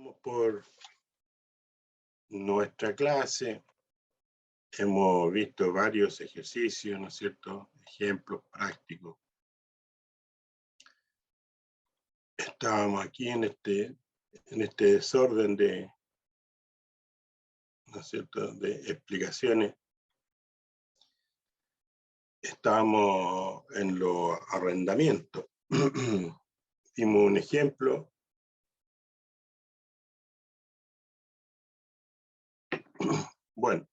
Vamos por nuestra clase. Hemos visto varios ejercicios, ¿no es cierto? Ejemplos prácticos. Estábamos aquí en este desorden de, ¿no es cierto?, de explicaciones. Estábamos en los arrendamientos. Dimos un ejemplo. Bueno,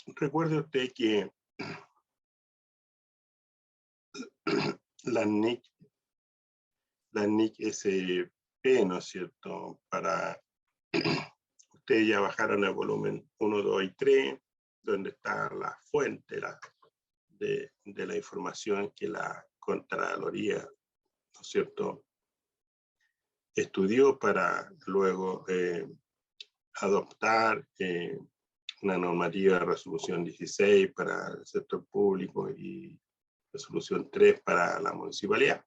recuerde usted que la NIC SP, ¿no es cierto? Para ustedes ya bajaron el volumen 1, 2 y 3, donde está la fuente de la información que la Contraloría, ¿no es cierto?, estudió para luego adoptar una normativa de resolución 16 para el sector público y resolución 3 para la municipalidad.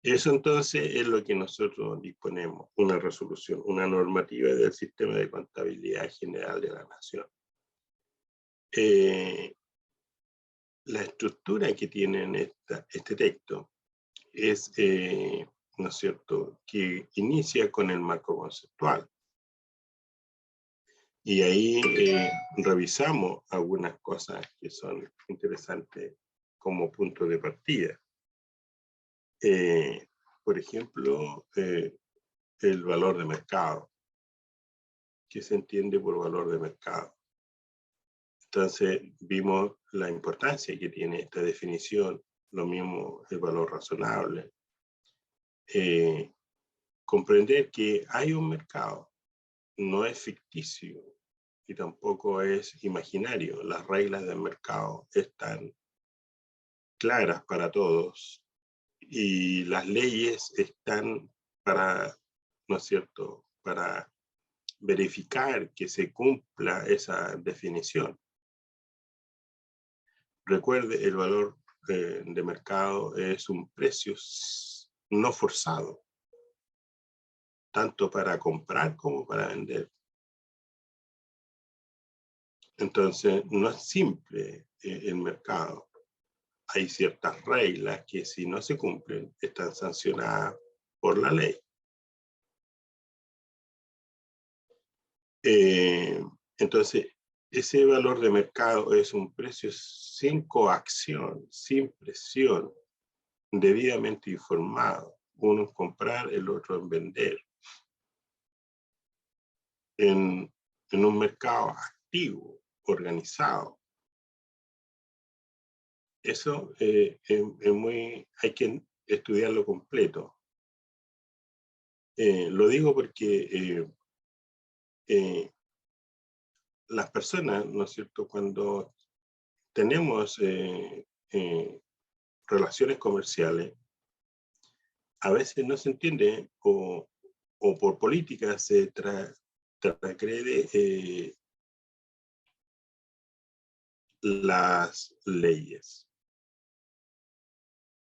Eso entonces es lo que nosotros disponemos, una resolución, una normativa del sistema de contabilidad general de la nación. La estructura que tiene este texto es, ¿no es cierto?, que inicia con el marco conceptual. Y ahí revisamos algunas cosas que son interesantes como punto de partida. Por ejemplo, el valor de mercado. ¿Qué se entiende por valor de mercado? Entonces vimos la importancia que tiene esta definición, lo mismo el valor razonable. Comprender que hay un mercado, no es ficticio y tampoco es imaginario. Las reglas del mercado están claras para todos y las leyes están para, ¿no es cierto?, para verificar que se cumpla esa definición. Recuerde, el valor de mercado es un precio no forzado, tanto para comprar como para vender. Entonces, no es simple el mercado. Hay ciertas reglas que si no se cumplen, están sancionadas por la ley. Entonces, ese valor de mercado es un precio sin coacción, sin presión, debidamente informado. Uno en comprar, el otro en vender. En un mercado activo, organizado. Eso hay que estudiarlo completo. Lo digo porque las personas, ¿no es cierto?, cuando tenemos relaciones comerciales, a veces no se entiende o por política se transgrede las leyes.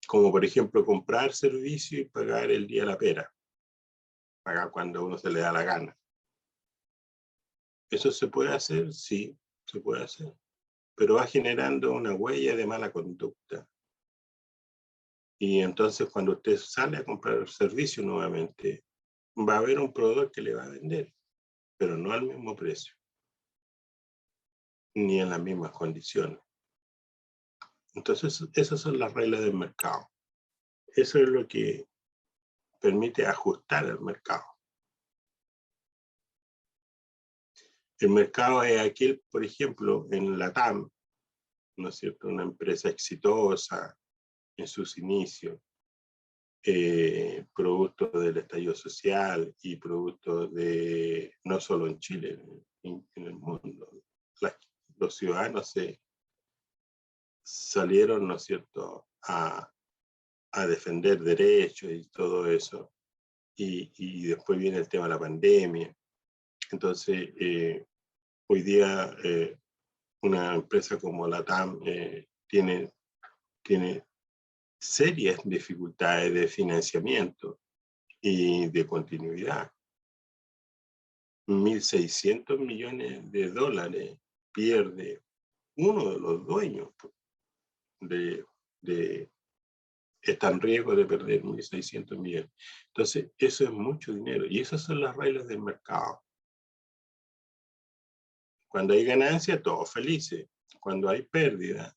Como por ejemplo comprar servicio y pagar el día de la pera. Pagar cuando a uno se le da la gana. ¿Eso se puede hacer? Sí, se puede hacer. Pero va generando una huella de mala conducta. Y entonces cuando usted sale a comprar el servicio nuevamente, va a haber un proveedor que le va a vender, pero no al mismo precio. Ni en las mismas condiciones. Entonces, esas son las reglas del mercado. Eso es lo que permite ajustar el mercado. El mercado es aquel, por ejemplo, en la TAM, ¿no es cierto?, una empresa exitosa en sus inicios, producto del estallido social y producto de, no solo en Chile, en el mundo. Los ciudadanos salieron, ¿no es cierto?, a defender derechos y todo eso. Y después viene el tema de la pandemia. Entonces, hoy día una empresa como la TAM tiene serias dificultades de financiamiento y de continuidad. 1.600 millones de dólares pierde uno de los dueños está en riesgo de perder 1.600 millones. Entonces, eso es mucho dinero. Y esas son las reglas del mercado. Cuando hay ganancia, todos felices. Cuando hay pérdida,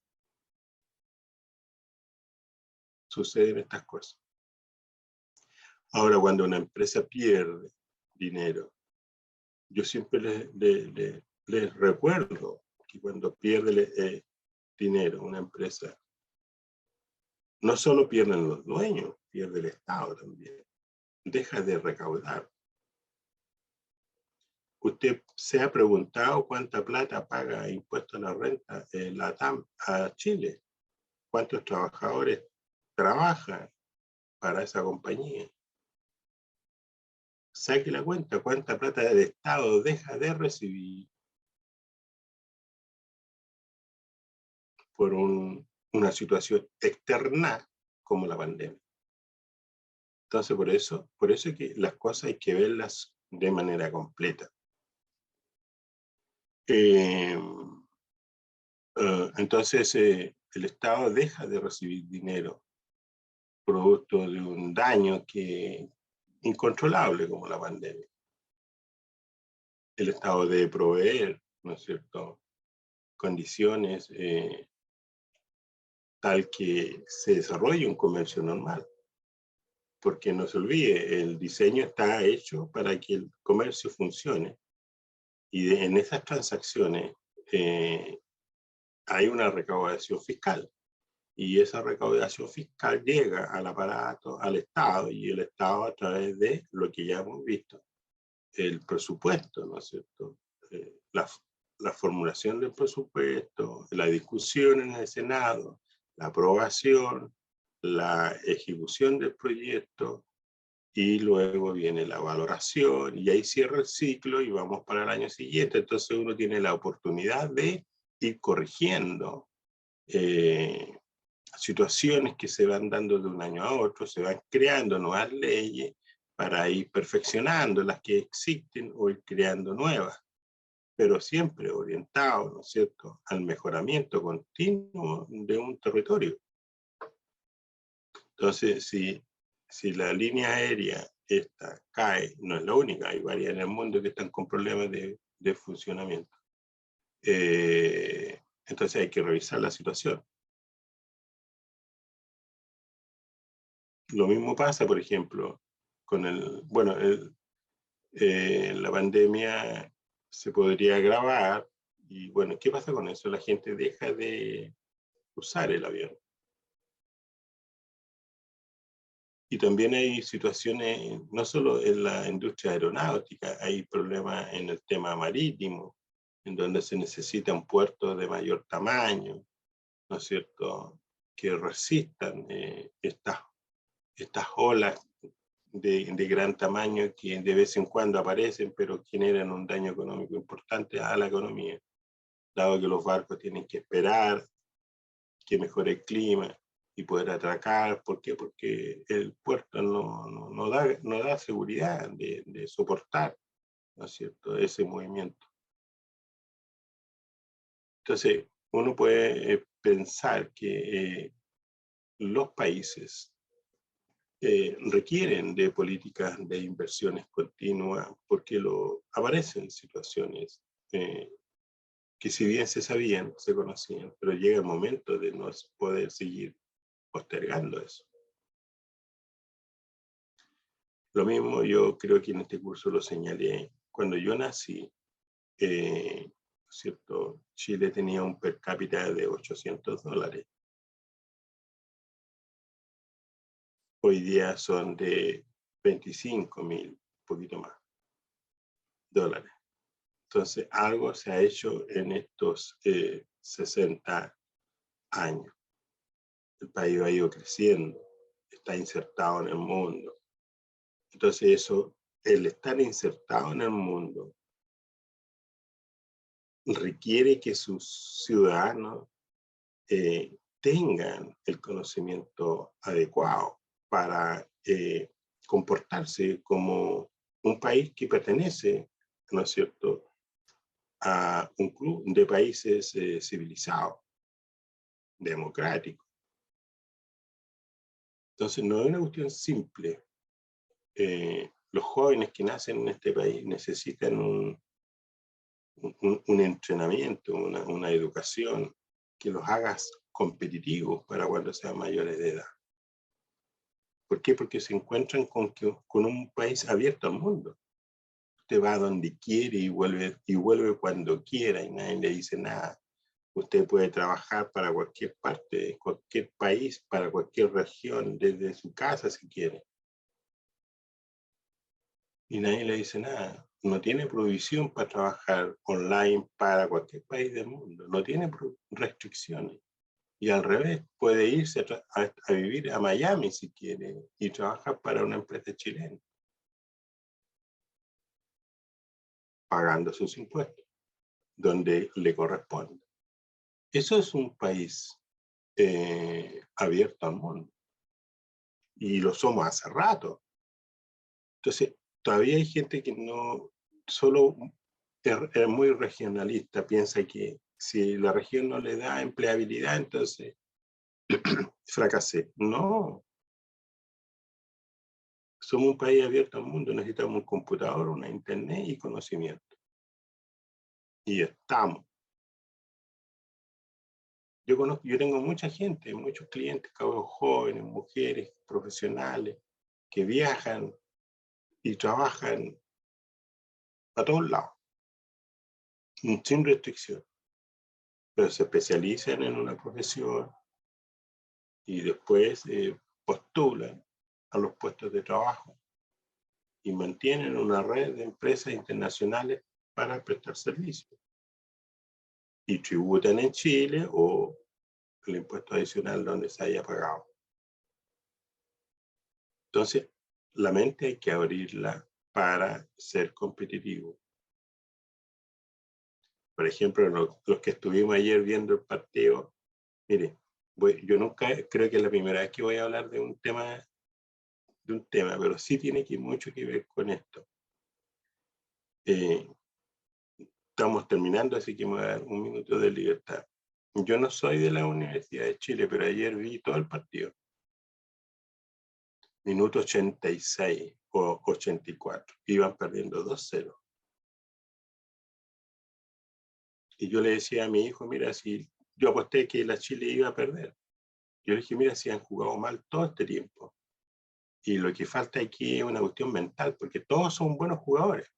suceden estas cosas. Ahora, cuando una empresa pierde dinero, yo siempre les recuerdo que cuando pierde dinero una empresa, no solo pierden los dueños, pierde el Estado también. Deja de recaudar. ¿Usted se ha preguntado cuánta plata paga impuesto a la renta en la TAM a Chile? ¿Cuántos trabajadores trabajan para esa compañía? Saque la cuenta, cuánta plata del Estado deja de recibir por una situación externa como la pandemia. Entonces, por eso es que las cosas hay que verlas de manera completa. Entonces, el Estado deja de recibir dinero producto de un daño incontrolable como la pandemia. El Estado debe proveer, ¿no es cierto?, condiciones tal que se desarrolle un comercio normal. Porque no se olvide, el diseño está hecho para que el comercio funcione. Y en esas transacciones hay una recaudación fiscal. Y esa recaudación fiscal llega al aparato, al Estado, y el Estado a través de lo que ya hemos visto, el presupuesto, ¿no es cierto? La formulación del presupuesto, la discusión en el Senado, la aprobación, la ejecución del proyecto, y luego viene la valoración, y ahí cierra el ciclo y vamos para el año siguiente. Entonces uno tiene la oportunidad de ir corrigiendo situaciones que se van dando de un año a otro, se van creando nuevas leyes para ir perfeccionando las que existen o ir creando nuevas, pero siempre orientado, ¿no es cierto?, al mejoramiento continuo de un territorio. Entonces, si la línea aérea esta cae, no es la única, hay varias en el mundo que están con problemas de funcionamiento. Entonces hay que revisar la situación. Lo mismo pasa, por ejemplo, con la pandemia se podría agravar y bueno, ¿qué pasa con eso? La gente deja de usar el avión. Y también hay situaciones, no solo en la industria aeronáutica, hay problemas en el tema marítimo, en donde se necesita un puerto de mayor tamaño, ¿no es cierto?, que resistan estas olas de gran tamaño que de vez en cuando aparecen, pero generan un daño económico importante a la economía, dado que los barcos tienen que esperar que mejore el clima y poder atracar. ¿Por qué? Porque el puerto no da seguridad de soportar, ¿no es cierto?, ese movimiento. Entonces, uno puede pensar que los países requieren de políticas de inversiones continuas porque aparecen situaciones que si bien se sabían, se conocían, pero llega el momento de no poder seguir postergando eso. Lo mismo yo creo que en este curso lo señalé. Cuando yo nací, ¿cierto?, Chile tenía un per cápita de $800. Hoy día son de 25.000, un poquito más, dólares. Entonces, algo se ha hecho en estos 60 años. El país ha ido creciendo, está insertado en el mundo. Entonces, el estar insertado en el mundo requiere que sus ciudadanos tengan el conocimiento adecuado para comportarse como un país que pertenece, ¿no es cierto?, a un club de países civilizados, democráticos. Entonces, no es una cuestión simple. Los jóvenes que nacen en este país necesitan un entrenamiento, una educación que los haga competitivos para cuando sean mayores de edad. ¿Por qué? Porque se encuentran con un país abierto al mundo. Usted va donde quiere y vuelve cuando quiera y nadie le dice nada. Usted puede trabajar para cualquier parte, de cualquier país, para cualquier región, desde su casa si quiere. Y nadie le dice nada. No tiene prohibición para trabajar online para cualquier país del mundo. No tiene restricciones. Y al revés, puede irse a vivir a Miami si quiere y trabajar para una empresa chilena, pagando sus impuestos, donde le corresponde. Eso es un país abierto al mundo. Y lo somos hace rato. Entonces, todavía hay gente que no, solo es muy regionalista, piensa que si la región no le da empleabilidad, entonces fracasé. No, somos un país abierto al mundo, necesitamos un computador, una internet y conocimiento. Y estamos. Yo tengo mucha gente, muchos clientes, cabros jóvenes, mujeres, profesionales, que viajan y trabajan a todos lados, sin restricción, pero se especializan en una profesión y después postulan a los puestos de trabajo y mantienen una red de empresas internacionales para prestar servicios. Y tributan en Chile o el impuesto adicional donde se haya pagado. Entonces, la mente hay que abrirla para ser competitivo. Por ejemplo, los que estuvimos ayer viendo el partido, mire, yo nunca, creo que es la primera vez que voy a hablar de un tema, pero sí tiene mucho que ver con esto. Estamos terminando, así que me voy a dar un minuto de libertad. Yo no soy de la Universidad de Chile, pero ayer vi todo el partido. Minuto 86 o 84. Iban perdiendo 2-0. Y yo le decía a mi hijo, mira, si yo aposté que la Chile iba a perder. Yo le dije, mira, si han jugado mal todo este tiempo. Y lo que falta aquí es una cuestión mental, porque todos son buenos jugadores.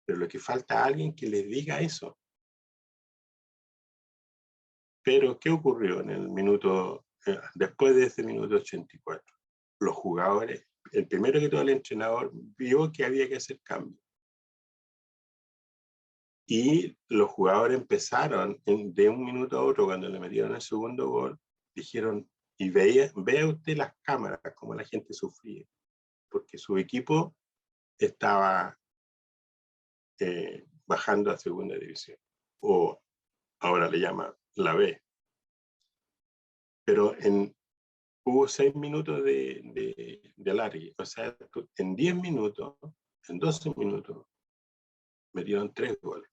Pero lo que falta es alguien que les diga eso. Pero, ¿qué ocurrió en el minuto, después de ese minuto 84? Los jugadores, el primero que todo el entrenador vio que había que hacer cambios. Y los jugadores empezaron de un minuto a otro, cuando le metieron el segundo gol, dijeron, y vea usted las cámaras, como la gente sufría, porque su equipo estaba bajando a segunda división, o ahora le llama la B. Pero hubo 6 minutos de alargue, o sea, en 10 minutos, en 12 minutos, metieron 3 goles.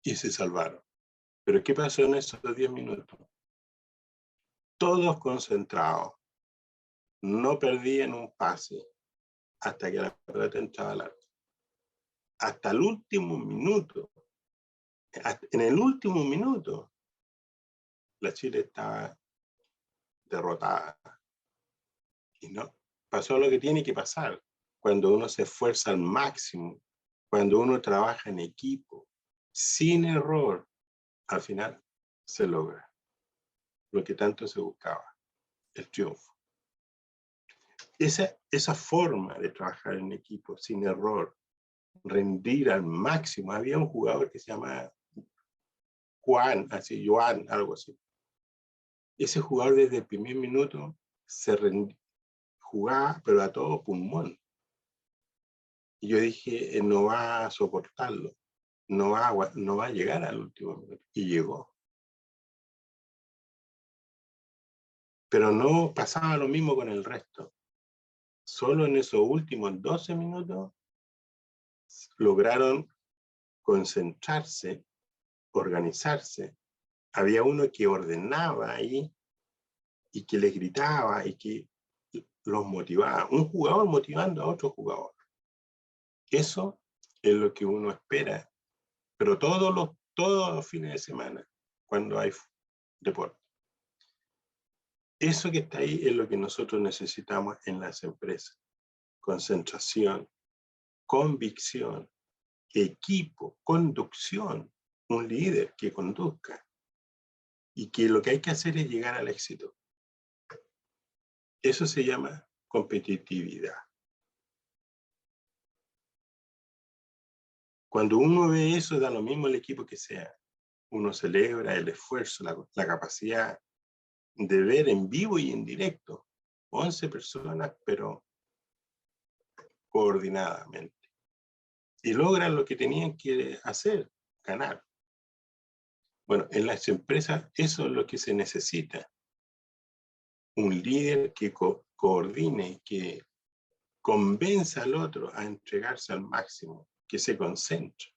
Y se salvaron. Pero ¿qué pasó en esos 10 minutos? Todos concentrados, no perdían un pase hasta que la pelota entraba al arco. Hasta el último minuto, en el último minuto, la Chile estaba derrotada. Y no, pasó lo que tiene que pasar. Cuando uno se esfuerza al máximo, cuando uno trabaja en equipo, sin error, al final se logra lo que tanto se buscaba, el triunfo. Esa forma de trabajar en equipo, sin error, rendir al máximo. Había un jugador que se llama Juan, algo así. Ese jugador desde el primer minuto jugaba, pero a todo pulmón. Y yo dije, no va a soportarlo, no va a llegar al último minuto. Y llegó. Pero no pasaba lo mismo con el resto. Solo en esos últimos 12 minutos lograron concentrarse, organizarse. Había uno que ordenaba ahí y que les gritaba y que los motivaba. Un jugador motivando a otro jugador. Eso es lo que uno espera, pero todos los fines de semana, cuando hay deporte. Eso que está ahí es lo que nosotros necesitamos en las empresas. Concentración, convicción, equipo, conducción, un líder que conduzca y que lo que hay que hacer es llegar al éxito. Eso se llama competitividad. Cuando uno ve eso, da lo mismo el equipo que sea. Uno celebra el esfuerzo, la capacidad de ver en vivo y en directo 11 personas, pero coordinadamente. Y logran lo que tenían que hacer, ganar. Bueno, en las empresas eso es lo que se necesita. Un líder que coordine, que convenza al otro a entregarse al máximo, que se concentre.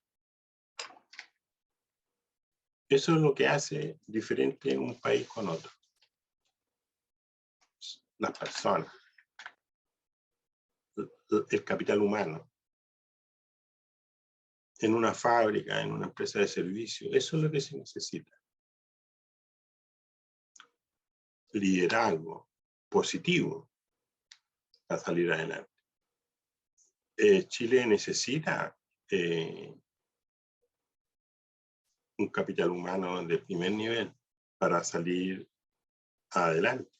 Eso es lo que hace diferente un país con otro. Las personas, el capital humano. En una fábrica, en una empresa de servicio, eso es lo que se necesita. Liderazgo positivo para salir adelante. Chile necesita un capital humano de primer nivel para salir adelante.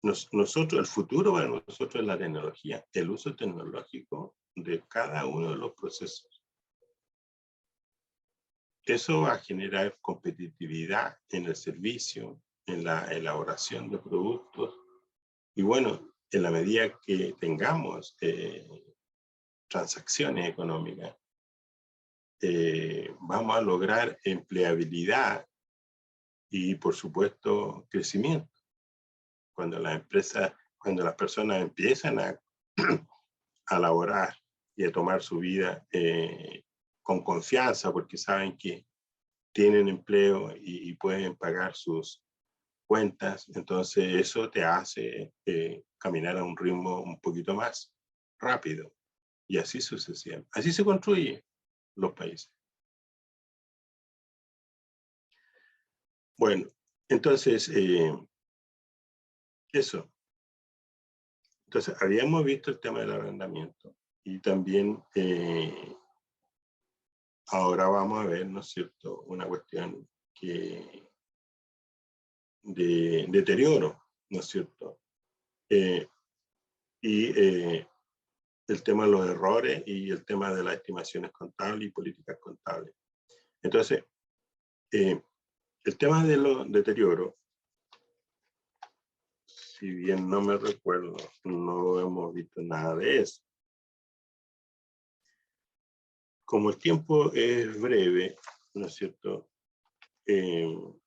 Nosotros, el futuro para nosotros es la tecnología, el uso tecnológico de cada uno de los procesos. Eso va a generar competitividad en el servicio, en la elaboración de productos. Y bueno, en la medida que tengamos transacciones económicas, vamos a lograr empleabilidad y, por supuesto, crecimiento. Cuando las personas empiezan a laborar y a tomar su vida con confianza, porque saben que tienen empleo y pueden pagar sus cuentas, entonces eso te hace caminar a un ritmo un poquito más rápido y así sucesivamente. Así se construyen los países. Bueno, entonces eso. Entonces habíamos visto el tema del arrendamiento y también ahora vamos a ver, ¿no es cierto?, una cuestión de deterioro, ¿no es cierto? El tema de los errores y el tema de las estimaciones contables y políticas contables. Entonces, el tema de los deterioros, si bien no me recuerdo, no hemos visto nada de eso. Como el tiempo es breve, ¿no es cierto? El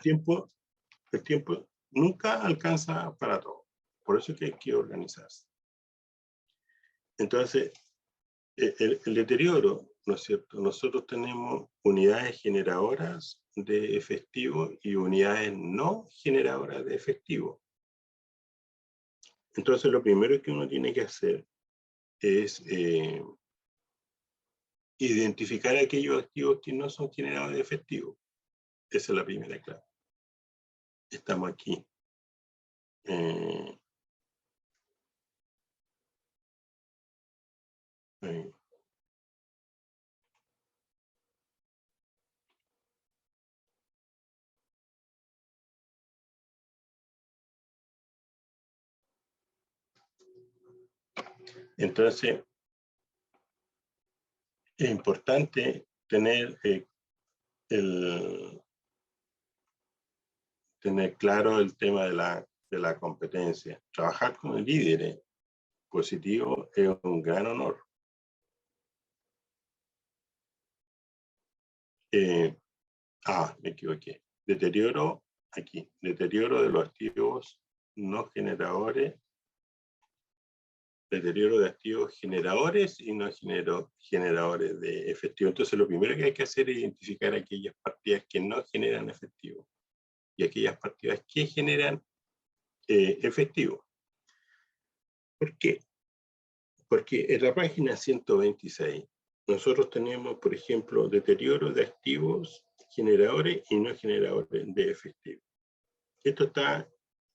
tiempo nunca alcanza para todo. Por eso es que hay que organizarse. Entonces, el deterioro, ¿no es cierto? Nosotros tenemos unidades generadoras de efectivo y unidades no generadoras de efectivo. Entonces, lo primero que uno tiene que hacer es identificar aquellos activos que no son generadores de efectivo. Esa es la primera clave. Estamos aquí. Entonces, es importante tener tener claro el tema de la competencia. Trabajar con líderes positivos es un gran honor. Me equivoqué. Deterioro, aquí, deterioro de los activos no generadores, deterioro de activos generadores y no generadores de efectivo. Entonces, lo primero que hay que hacer es identificar aquellas partidas que no generan efectivo y aquellas partidas que generan efectivo. ¿Por qué? Porque en la página 126 nosotros tenemos, por ejemplo, deterioro de activos generadores y no generadores de efectivo. Esto está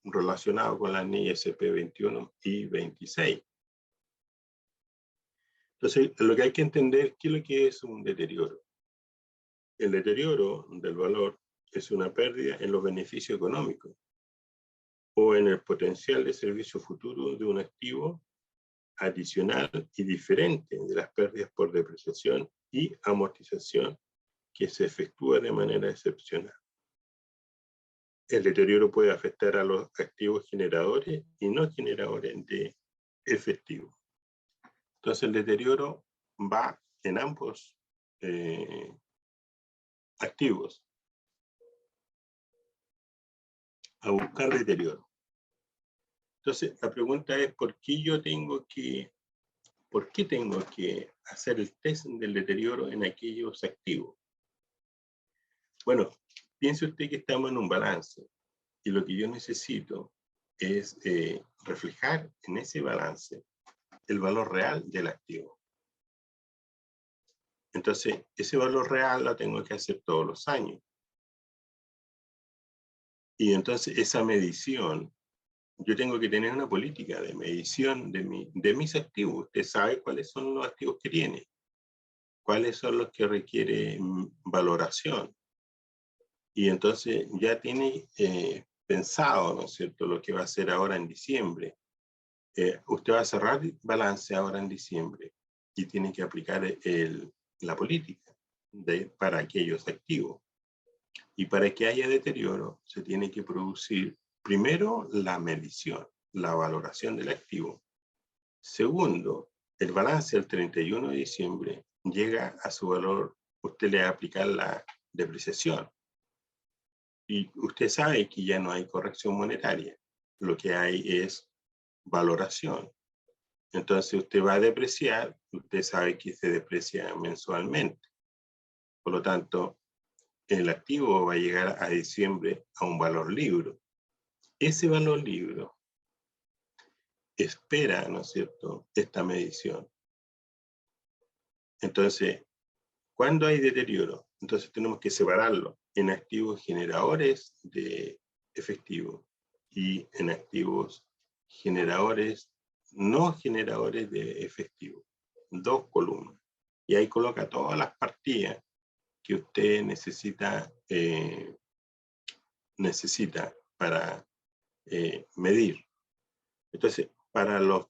relacionado con la NISP 21 y 26. Entonces, lo que hay que entender, ¿qué es lo que es un deterioro? El deterioro del valor es una pérdida en los beneficios económicos o en el potencial de servicio futuro de un activo adicional y diferente de las pérdidas por depreciación y amortización que se efectúa de manera excepcional. El deterioro puede afectar a los activos generadores y no generadores de efectivo. Entonces el deterioro va en ambos activos a buscar deterioro. Entonces la pregunta es, ¿por qué tengo que hacer el test del deterioro en aquellos activos? Bueno, piense usted que estamos en un balance y lo que yo necesito es reflejar en ese balance el valor real del activo. Entonces, ese valor real lo tengo que hacer todos los años. Y entonces esa medición, yo tengo que tener una política de medición de mis activos. Usted sabe cuáles son los activos que tiene, cuáles son los que requieren valoración. Y entonces ya tiene pensado, ¿no es cierto?, lo que va a hacer ahora en diciembre. Usted va a cerrar balance ahora en diciembre y tiene que aplicar la política para aquellos activos. Y para que haya deterioro, se tiene que producir primero la medición, la valoración del activo. Segundo, el balance del 31 de diciembre llega a su valor, usted le va a aplicar la depreciación. Y usted sabe que ya no hay corrección monetaria, lo que hay es valoración. Entonces usted va a depreciar, usted sabe que se deprecia mensualmente. Por lo tanto, el activo va a llegar a diciembre a un valor libro. Ese valor libro espera, ¿no es cierto?, esta medición. Entonces, ¿cuándo hay deterioro? Entonces tenemos que separarlo en activos generadores de efectivo y en activos generadores, no generadores de efectivo. Dos columnas. Y ahí coloca todas las partidas que usted necesita para medir. Entonces, para los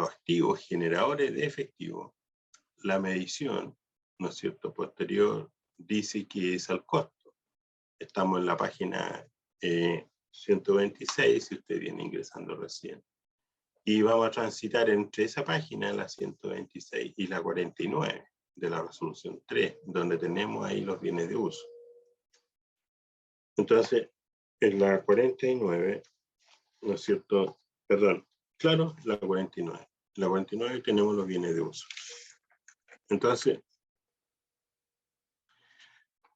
activos generadores de efectivo, la medición, ¿no es cierto?, posterior dice que es al costo. Estamos en la página 126, si usted viene ingresando recién. Y vamos a transitar entre esa página, la 126, y la 49 de la resolución 3, donde tenemos ahí los bienes de uso. Entonces, en la 49, ¿no es cierto? Perdón, claro, la 49. En la 49 tenemos los bienes de uso. Entonces,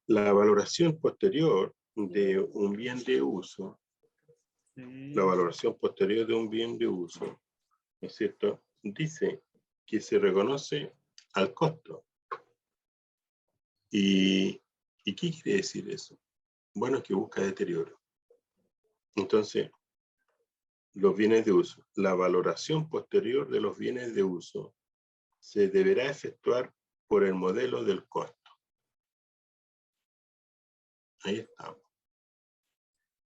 la valoración posterior de un bien de uso, la valoración posterior de un bien de uso, ¿no es cierto?, dice que se reconoce al costo. ¿Y qué quiere decir eso? Bueno, que busca deterioro. Entonces, los bienes de uso, la valoración posterior de los bienes de uso se deberá efectuar por el modelo del costo. Ahí estamos.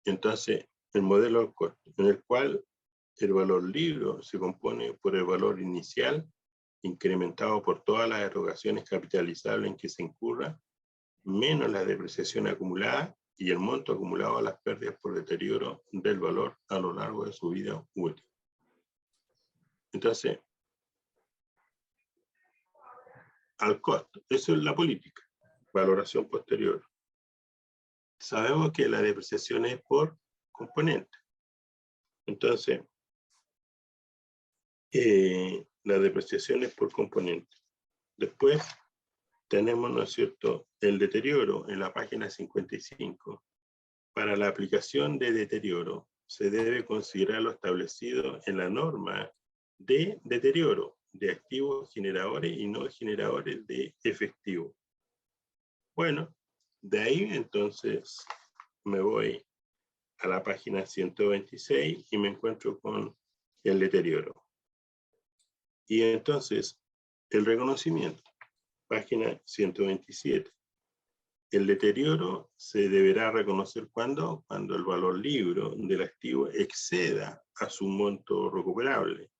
Entonces, el modelo del costo, en el cual el valor libro se compone por el valor inicial, incrementado por todas las erogaciones capitalizables en que se incurra, menos la depreciación acumulada y el monto acumulado a las pérdidas por deterioro del valor a lo largo de su vida útil. Entonces, al costo, eso es la política, valoración posterior. sabemos que la depreciación es por componente. Entonces, la depreciación es por componente. Después tenemos, ¿no es cierto?, el deterioro en la página 55. Para la aplicación de deterioro, se debe considerar lo establecido en la norma de deterioro de activos generadores y no generadores de efectivo. Bueno, de ahí entonces me voy a la página 126 y me encuentro con el deterioro. Y entonces, el reconocimiento, página 127. El deterioro se deberá reconocer cuando el valor libro del activo exceda a su monto recuperable,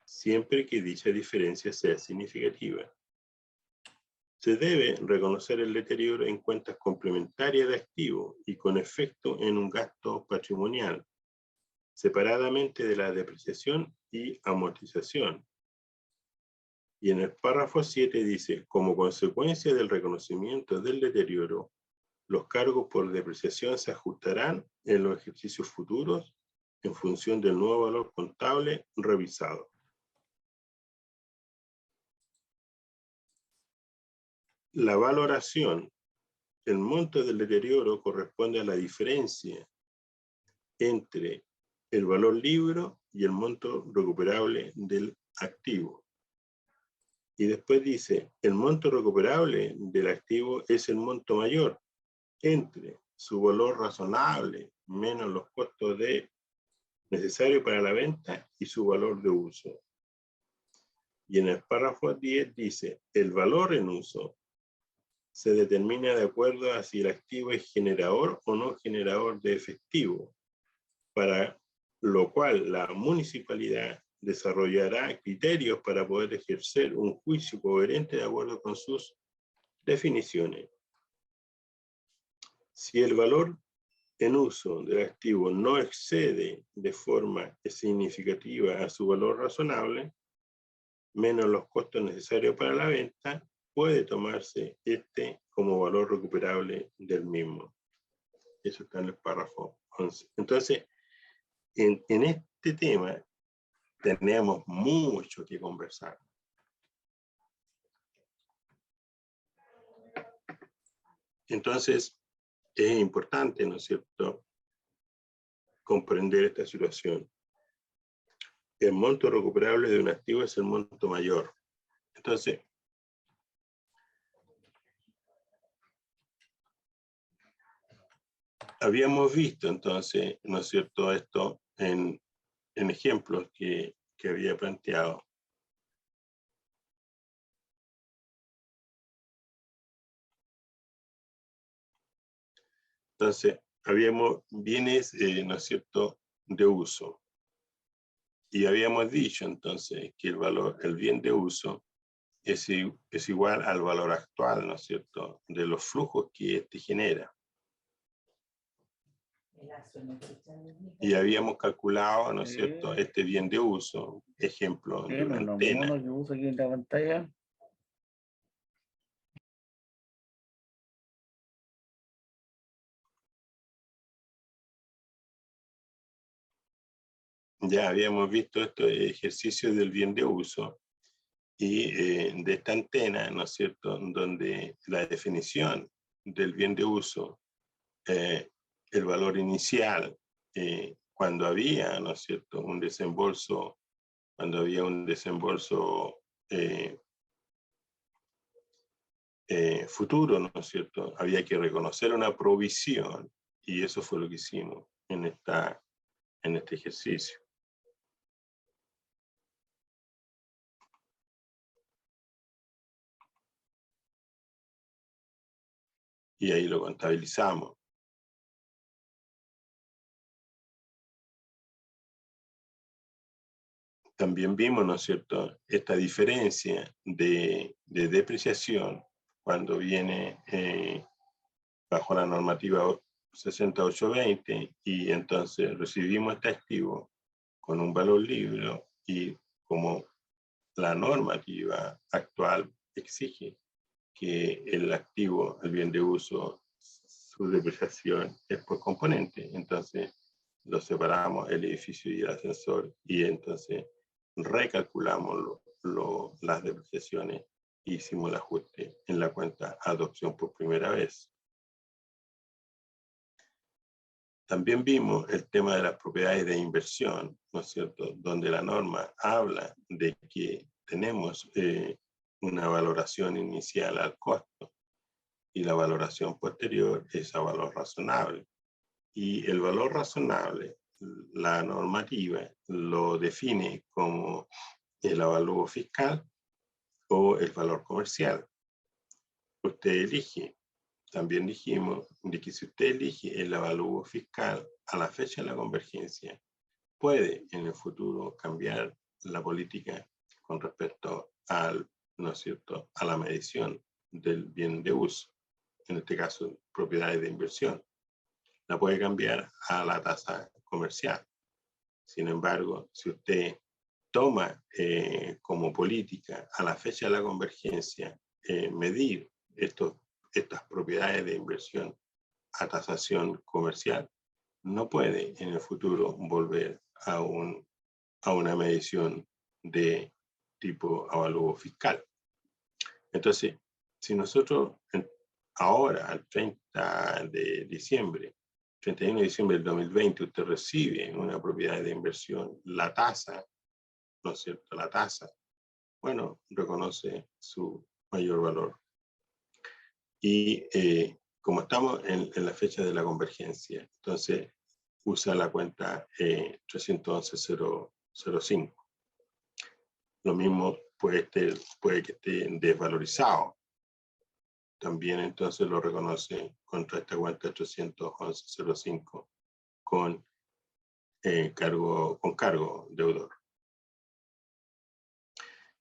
siempre que dicha diferencia sea significativa. Se debe reconocer el deterioro en cuentas complementarias de activo y con efecto en un gasto patrimonial, separadamente de la depreciación y amortización. Y en el párrafo 7 dice, como consecuencia del reconocimiento del deterioro, los cargos por depreciación se ajustarán en los ejercicios futuros en función del nuevo valor contable revisado. La valoración, el monto del deterioro corresponde a la diferencia entre el valor libro y el monto recuperable del activo. Y después dice, el monto recuperable del activo es el monto mayor entre su valor razonable menos los costos necesarios para la venta y su valor de uso. Y en el párrafo 10 dice, el valor en uso se determina de acuerdo a si el activo es generador o no generador de efectivo, para lo cual la municipalidad desarrollará criterios para poder ejercer un juicio coherente de acuerdo con sus definiciones. Si el valor en uso del activo no excede de forma significativa a su valor razonable, menos los costos necesarios para la venta, puede tomarse este como valor recuperable del mismo. Eso está en el párrafo 11. Entonces, en este tema tenemos mucho que conversar. Entonces, es importante, ¿no es cierto?, comprender esta situación. El monto recuperable de un activo es el monto mayor. Entonces, habíamos visto entonces, ¿no es cierto?, esto en ejemplos que había planteado. Entonces, habíamos bienes, ¿no es cierto?, de uso. Y habíamos dicho entonces que el bien de uso es igual al valor actual, ¿no es cierto?, de los flujos que éste genera. Y habíamos calculado, ¿no es cierto?, este bien de uso, ejemplo, de una antena. Que uso aquí en la pantalla. Ya habíamos visto estos ejercicios del bien de uso y de esta antena, ¿no es cierto?, donde la definición del bien de uso, el valor inicial, cuando había, ¿no es cierto?, un desembolso, cuando había un desembolso futuro, ¿no es cierto?, había que reconocer una provisión y eso fue lo que hicimos en este ejercicio. Y ahí lo contabilizamos. También vimos, ¿no es cierto?, esta diferencia de depreciación cuando viene bajo la normativa 6820 y entonces recibimos este activo con un valor libre y como la normativa actual exige que el activo, el bien de uso, su depreciación es por componente. Entonces, lo separamos el edificio y el ascensor y entonces recalculamos las depreciaciones e hicimos el ajuste en la cuenta adopción por primera vez. También vimos el tema de las propiedades de inversión, ¿no es cierto?, donde la norma habla de que tenemos una valoración inicial al costo y la valoración posterior es a valor razonable. Y el valor razonable, la normativa lo define como el avalúo fiscal o el valor comercial. Usted elige. También dijimos de que si usted elige el avalúo fiscal a la fecha de la convergencia, puede en el futuro cambiar la política con respecto al, ¿no es cierto?, a la medición del bien de uso, en este caso propiedades de inversión. La puede cambiar a la tasa comercial. Sin embargo, si usted toma como política a la fecha de la convergencia medir estas propiedades de inversión a tasación comercial, no puede en el futuro volver a una medición de tipo avalúo fiscal. Entonces, si nosotros ahora, al 30 de diciembre, 31 de diciembre del 2020, usted recibe una propiedad de inversión, la tasa, ¿no es cierto?, la tasa, bueno, reconoce su mayor valor. Y como estamos en la fecha de la convergencia, entonces usa la cuenta 311.005. Lo mismo puede que esté desvalorizado. También entonces lo reconoce contra esta cuenta 311.05 con cargo deudor.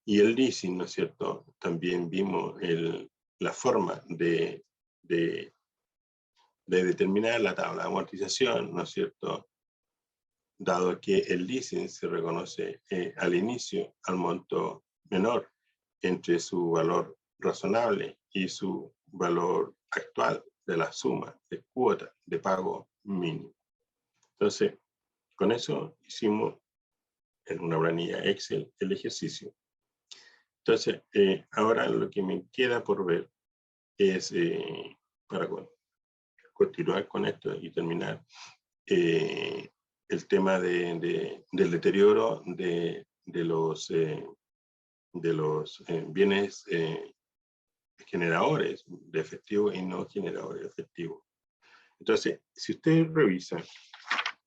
Y el leasing, ¿no es cierto? También vimos la forma de determinar la tabla de amortización, ¿no es cierto?, dado que el leasing se reconoce al inicio al monto menor entre su valor razonable y su valor actual de la suma de cuota de pago mínimo. Entonces, con eso hicimos en una planilla Excel el ejercicio. Entonces, ahora lo que me queda por ver es, para continuar con esto y terminar, el tema del deterioro de los bienes generadores de efectivo y no generadores de efectivo. Entonces, si usted revisa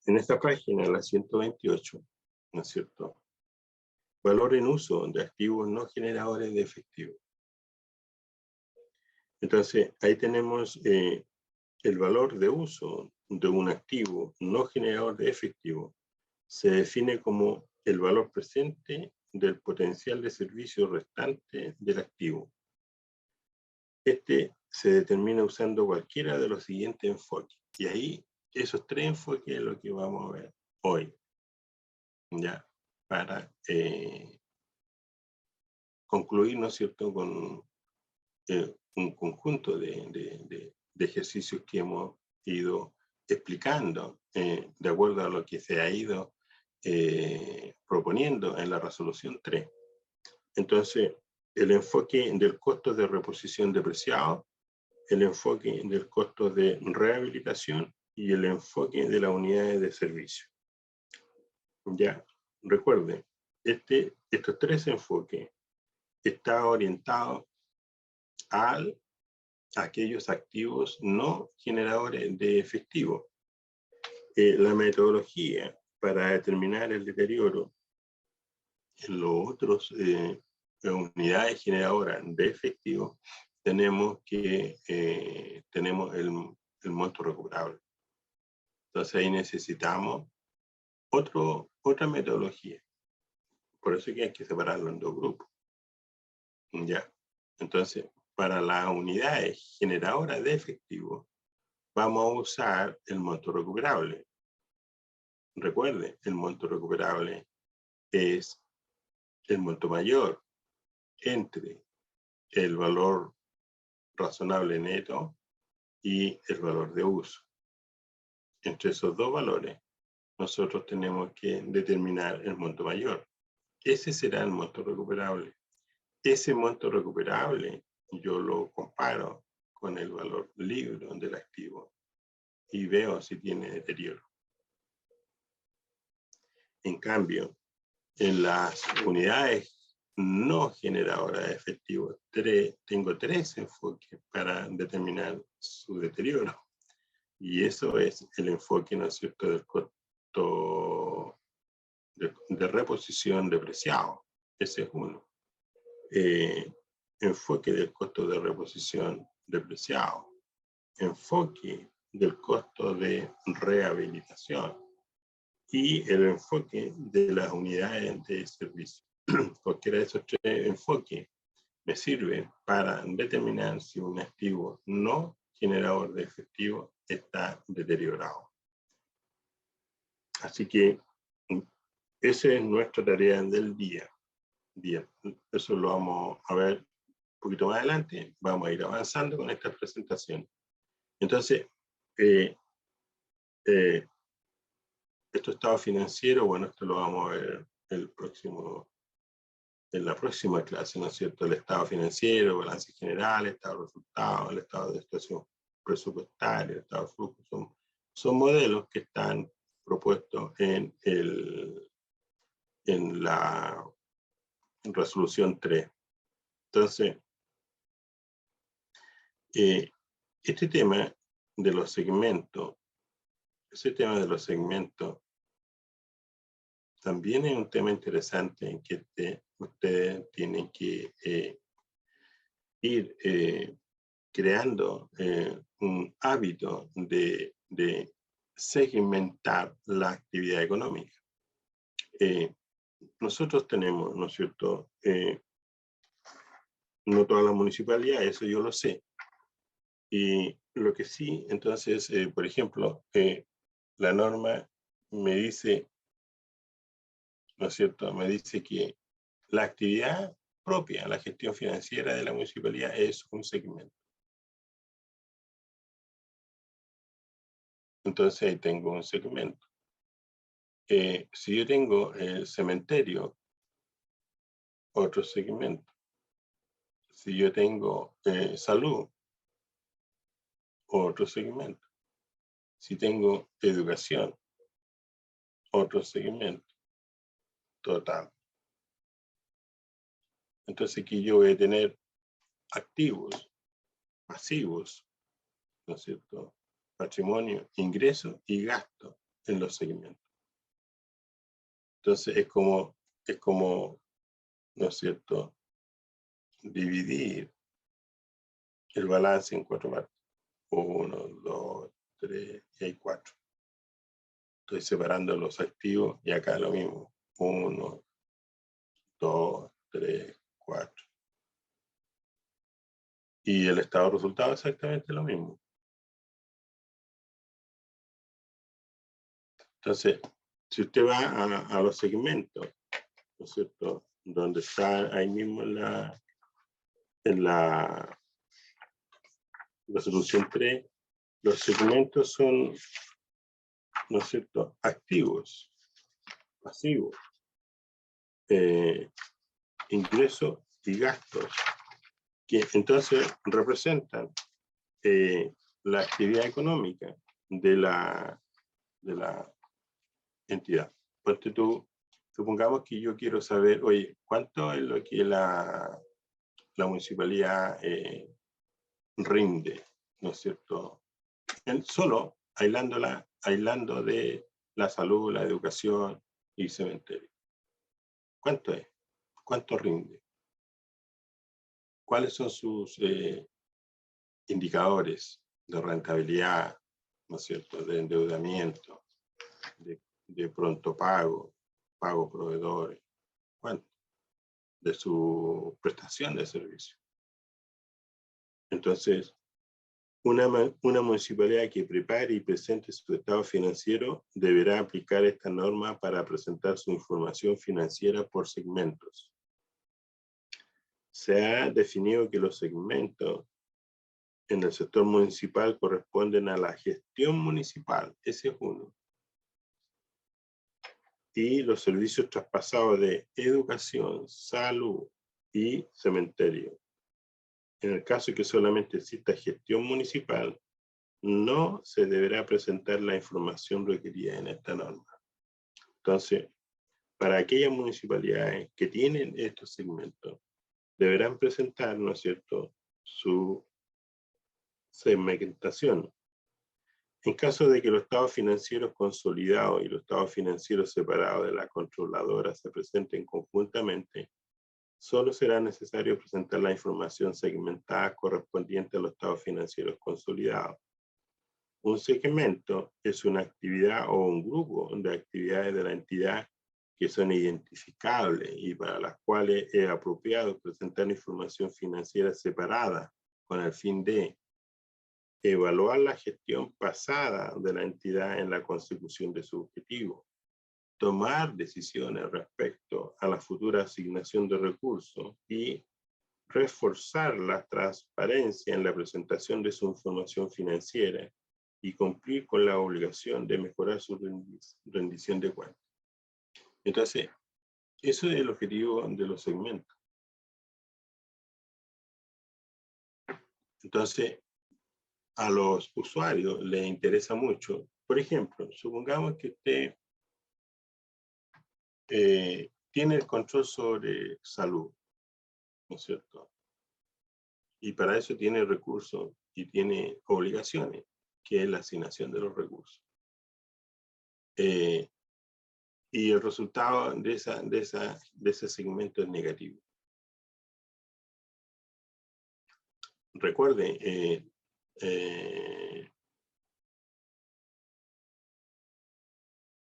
en esta página, la 128, ¿no es cierto?, valor en uso de activos no generadores de efectivo. Entonces, ahí tenemos el valor de uso de un activo no generador de efectivo. Se define como el valor presente del potencial de servicio restante del activo. Este se determina usando cualquiera de los siguientes enfoques. Y ahí, esos tres enfoques es lo que vamos a ver hoy, ya, para concluir, ¿no es cierto?, con un conjunto de ejercicios que hemos ido explicando de acuerdo a lo que se ha ido proponiendo en la resolución 3. Entonces, el enfoque del costo de reposición depreciado, el enfoque del costo de rehabilitación y el enfoque de las unidades de servicio. Ya, recuerden, estos tres enfoques están orientados a aquellos activos no generadores de efectivo. La metodología para determinar el deterioro en los otros unidades generadoras de efectivo, tenemos el monto recuperable. Entonces ahí necesitamos otra metodología. Por eso que hay que separarlo en dos grupos. Ya. Entonces, para las unidades generadoras de efectivo, vamos a usar el monto recuperable. Recuerde, el monto recuperable es el monto mayor entre el valor razonable neto y el valor de uso. Entre esos dos valores, nosotros tenemos que determinar el monto mayor. Ese será el monto recuperable. Ese monto recuperable yo lo comparo con el valor líquido del activo y veo si tiene deterioro. En cambio, en las unidades no generadoras de efectivo, tengo 3 enfoques para determinar su deterioro. Y eso es el enfoque, ¿no es cierto?, del costo de reposición depreciado. Ese es uno. Enfoque del costo de reposición depreciado. Enfoque del costo de rehabilitación. Y el enfoque de las unidades de servicio. Cualquiera de esos 3 enfoques me sirve para determinar si un activo no generador de efectivo está deteriorado. Así que esa es nuestra tarea del día. Eso lo vamos a ver un poquito más adelante. Vamos a ir avanzando con esta presentación. Entonces, estos estados financieros, bueno, esto lo vamos a ver en la próxima clase, ¿no es cierto? El estado financiero, balance general, estado de resultados, el estado de situación presupuestaria, el estado de flujo, son modelos que están propuestos en la resolución 3. Entonces, este tema de los segmentos, también es un tema interesante en que ustedes tienen que ir creando un hábito de segmentar la actividad económica. Nosotros tenemos, ¿no es cierto?, no todas las municipalidades, eso yo lo sé. Y lo que sí, entonces, por ejemplo, la norma me dice, ¿no es cierto?, me dice que la actividad propia, la gestión financiera de la municipalidad es un segmento. Entonces ahí tengo un segmento. Si yo tengo el cementerio, otro segmento. Si yo tengo salud, otro segmento. Si tengo educación, otro segmento. Total. Entonces aquí yo voy a tener activos, pasivos, ¿no es cierto?, patrimonio, ingreso y gasto en los segmentos. Entonces es como, ¿no es cierto?, dividir el balance en 4 partes. 1, 2, 3 y hay 4. Estoy separando los activos y acá lo mismo. 1, 2, 3, 4. Y el estado de resultado es exactamente lo mismo. Entonces, si usted va a los segmentos, ¿no es cierto?, donde está ahí mismo en la resolución 3, los segmentos son, ¿no es cierto?, activos, pasivos, ingresos y gastos, que entonces representan la actividad económica de la entidad. Porque supongamos que yo quiero saber, oye, ¿cuánto es lo que la municipalidad rinde, ¿no es cierto? Solo aislando de la salud, la educación y cementerio. ¿Cuánto es? ¿Cuánto rinde? ¿Cuáles son sus indicadores de rentabilidad, ¿no es cierto?, de endeudamiento, de pronto pago proveedores? ¿Cuánto? De su prestación de servicio. Entonces, una municipalidad que prepare y presente su estado financiero deberá aplicar esta norma para presentar su información financiera por segmentos. Se ha definido que los segmentos en el sector municipal corresponden a la gestión municipal, ese es uno. Y los servicios traspasados de educación, salud y cementerio. En el caso de que solamente exista gestión municipal, no se deberá presentar la información requerida en esta norma. Entonces, para aquellas municipalidades que tienen estos segmentos, deberán presentar, ¿no es cierto?, su segmentación. En caso de que los estados financieros consolidados y los estados financieros separados de la controladora se presenten conjuntamente, solo será necesario presentar la información segmentada correspondiente a los estados financieros consolidados. Un segmento es una actividad o un grupo de actividades de la entidad que son identificables y para las cuales es apropiado presentar información financiera separada con el fin de evaluar la gestión pasada de la entidad en la consecución de su objetivo, tomar decisiones respecto a la futura asignación de recursos y reforzar la transparencia en la presentación de su información financiera y cumplir con la obligación de mejorar su rendición de cuentas. Entonces, eso es el objetivo de los segmentos. Entonces, a los usuarios les interesa mucho. Por ejemplo, supongamos que usted tiene el control sobre salud, ¿no es cierto? Y para eso tiene recursos y tiene obligaciones, que es la asignación de los recursos. Y el resultado de ese segmento es negativo. Recuerde,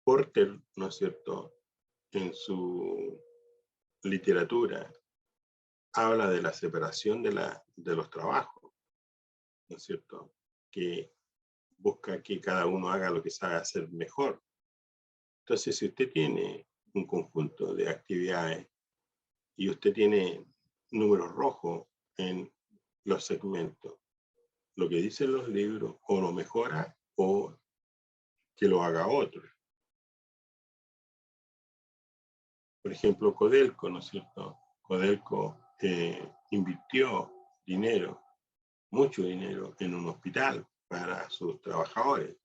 Porter, ¿no es cierto?, en su literatura habla de la separación de los trabajos, ¿no es cierto?, que busca que cada uno haga lo que sabe hacer mejor. Entonces, si usted tiene un conjunto de actividades y usted tiene números rojos en los segmentos, lo que dicen los libros o lo mejora o que lo haga otro. Por ejemplo, Codelco, ¿no es cierto? Codelco invirtió dinero, mucho dinero, en un hospital para sus trabajadores.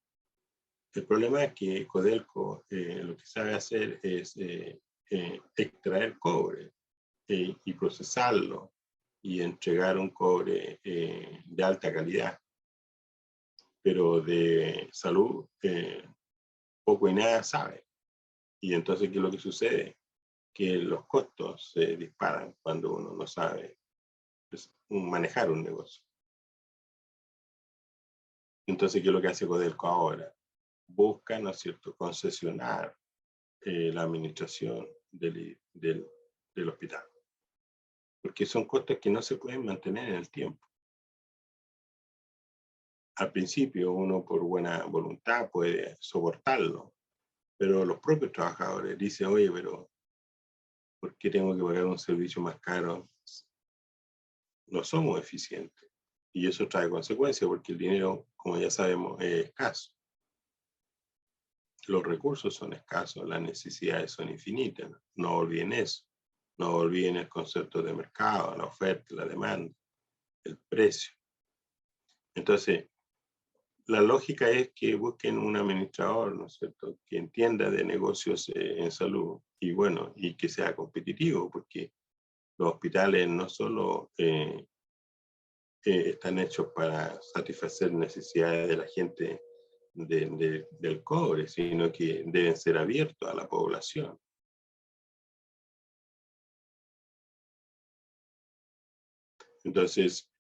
El problema es que Codelco lo que sabe hacer es extraer cobre y procesarlo y entregar un cobre de alta calidad. Pero de salud poco y nada sabe. Y entonces, ¿qué es lo que sucede? Que los costos se disparan cuando uno no sabe manejar un negocio. Entonces, ¿qué es lo que hace Codelco ahora? Busca, ¿no es cierto?, concesionar la administración del hospital. Porque son costos que no se pueden mantener en el tiempo. Al principio uno por buena voluntad puede soportarlo, pero los propios trabajadores dicen, oye, pero ¿por qué tengo que pagar un servicio más caro? No somos eficientes. Y eso trae consecuencias porque el dinero, como ya sabemos, es escaso. Los recursos son escasos, las necesidades son infinitas. No olviden eso. No olviden el concepto de mercado, la oferta, la demanda, el precio. Entonces, la lógica es que busquen un administrador, ¿no es cierto?, que entienda de negocios en salud y bueno, y que sea competitivo, porque los hospitales no solo están hechos para satisfacer necesidades de la gente del cobre, sino que deben ser abiertos a la población. Entonces,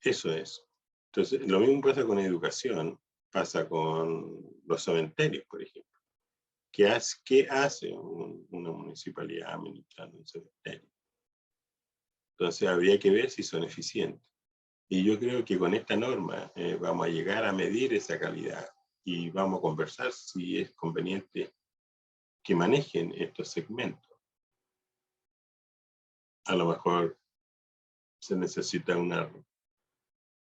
eso es. Entonces, lo mismo pasa con educación, pasa con los cementerios, por ejemplo. ¿Qué hace una municipalidad administrando un cementerio? Entonces, habría que ver si son eficientes. Y yo creo que con esta norma vamos a llegar a medir esa calidad y vamos a conversar si es conveniente que manejen estos segmentos. A lo mejor se necesita una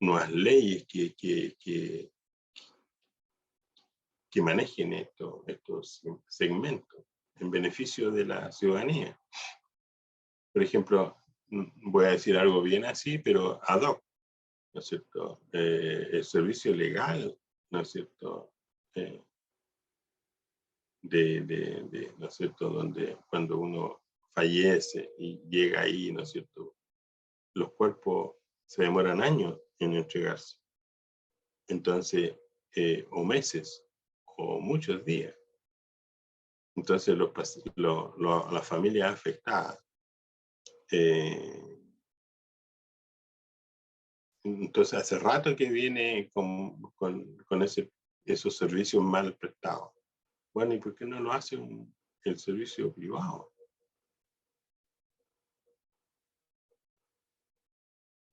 nuevas leyes que manejen estos segmentos en beneficio de la ciudadanía. Por ejemplo, voy a decir algo bien así, pero ad hoc, ¿no es cierto? El servicio legal, ¿no es cierto? ¿No es cierto? Donde cuando uno fallece y llega ahí, ¿no es cierto? Los cuerpos se demoran años en entregarse. Entonces, o meses, o muchos días. Entonces, la familia afectada, entonces hace rato que viene con esos servicios mal prestados. Bueno, ¿y por qué no lo hace el servicio privado?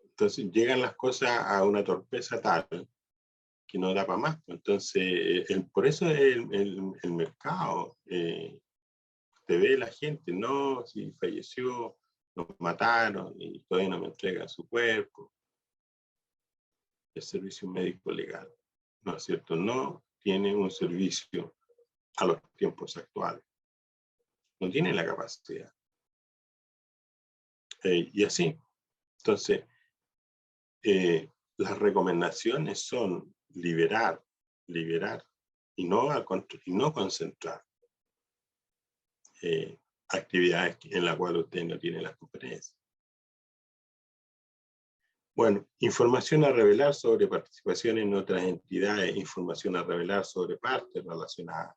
Entonces llegan las cosas a una torpeza tal que no da para más. Entonces, por eso el mercado te ve la gente, no, si falleció, nos mataron y todavía no me entregan su cuerpo. El servicio médico legal, ¿no es cierto? No tiene un servicio a los tiempos actuales. No tiene la capacidad. Y así. Entonces, las recomendaciones son liberar y no concentrar actividades en las cuales usted no tiene las competencias. Bueno, información a revelar sobre participación en otras entidades, información a revelar sobre partes relacionadas,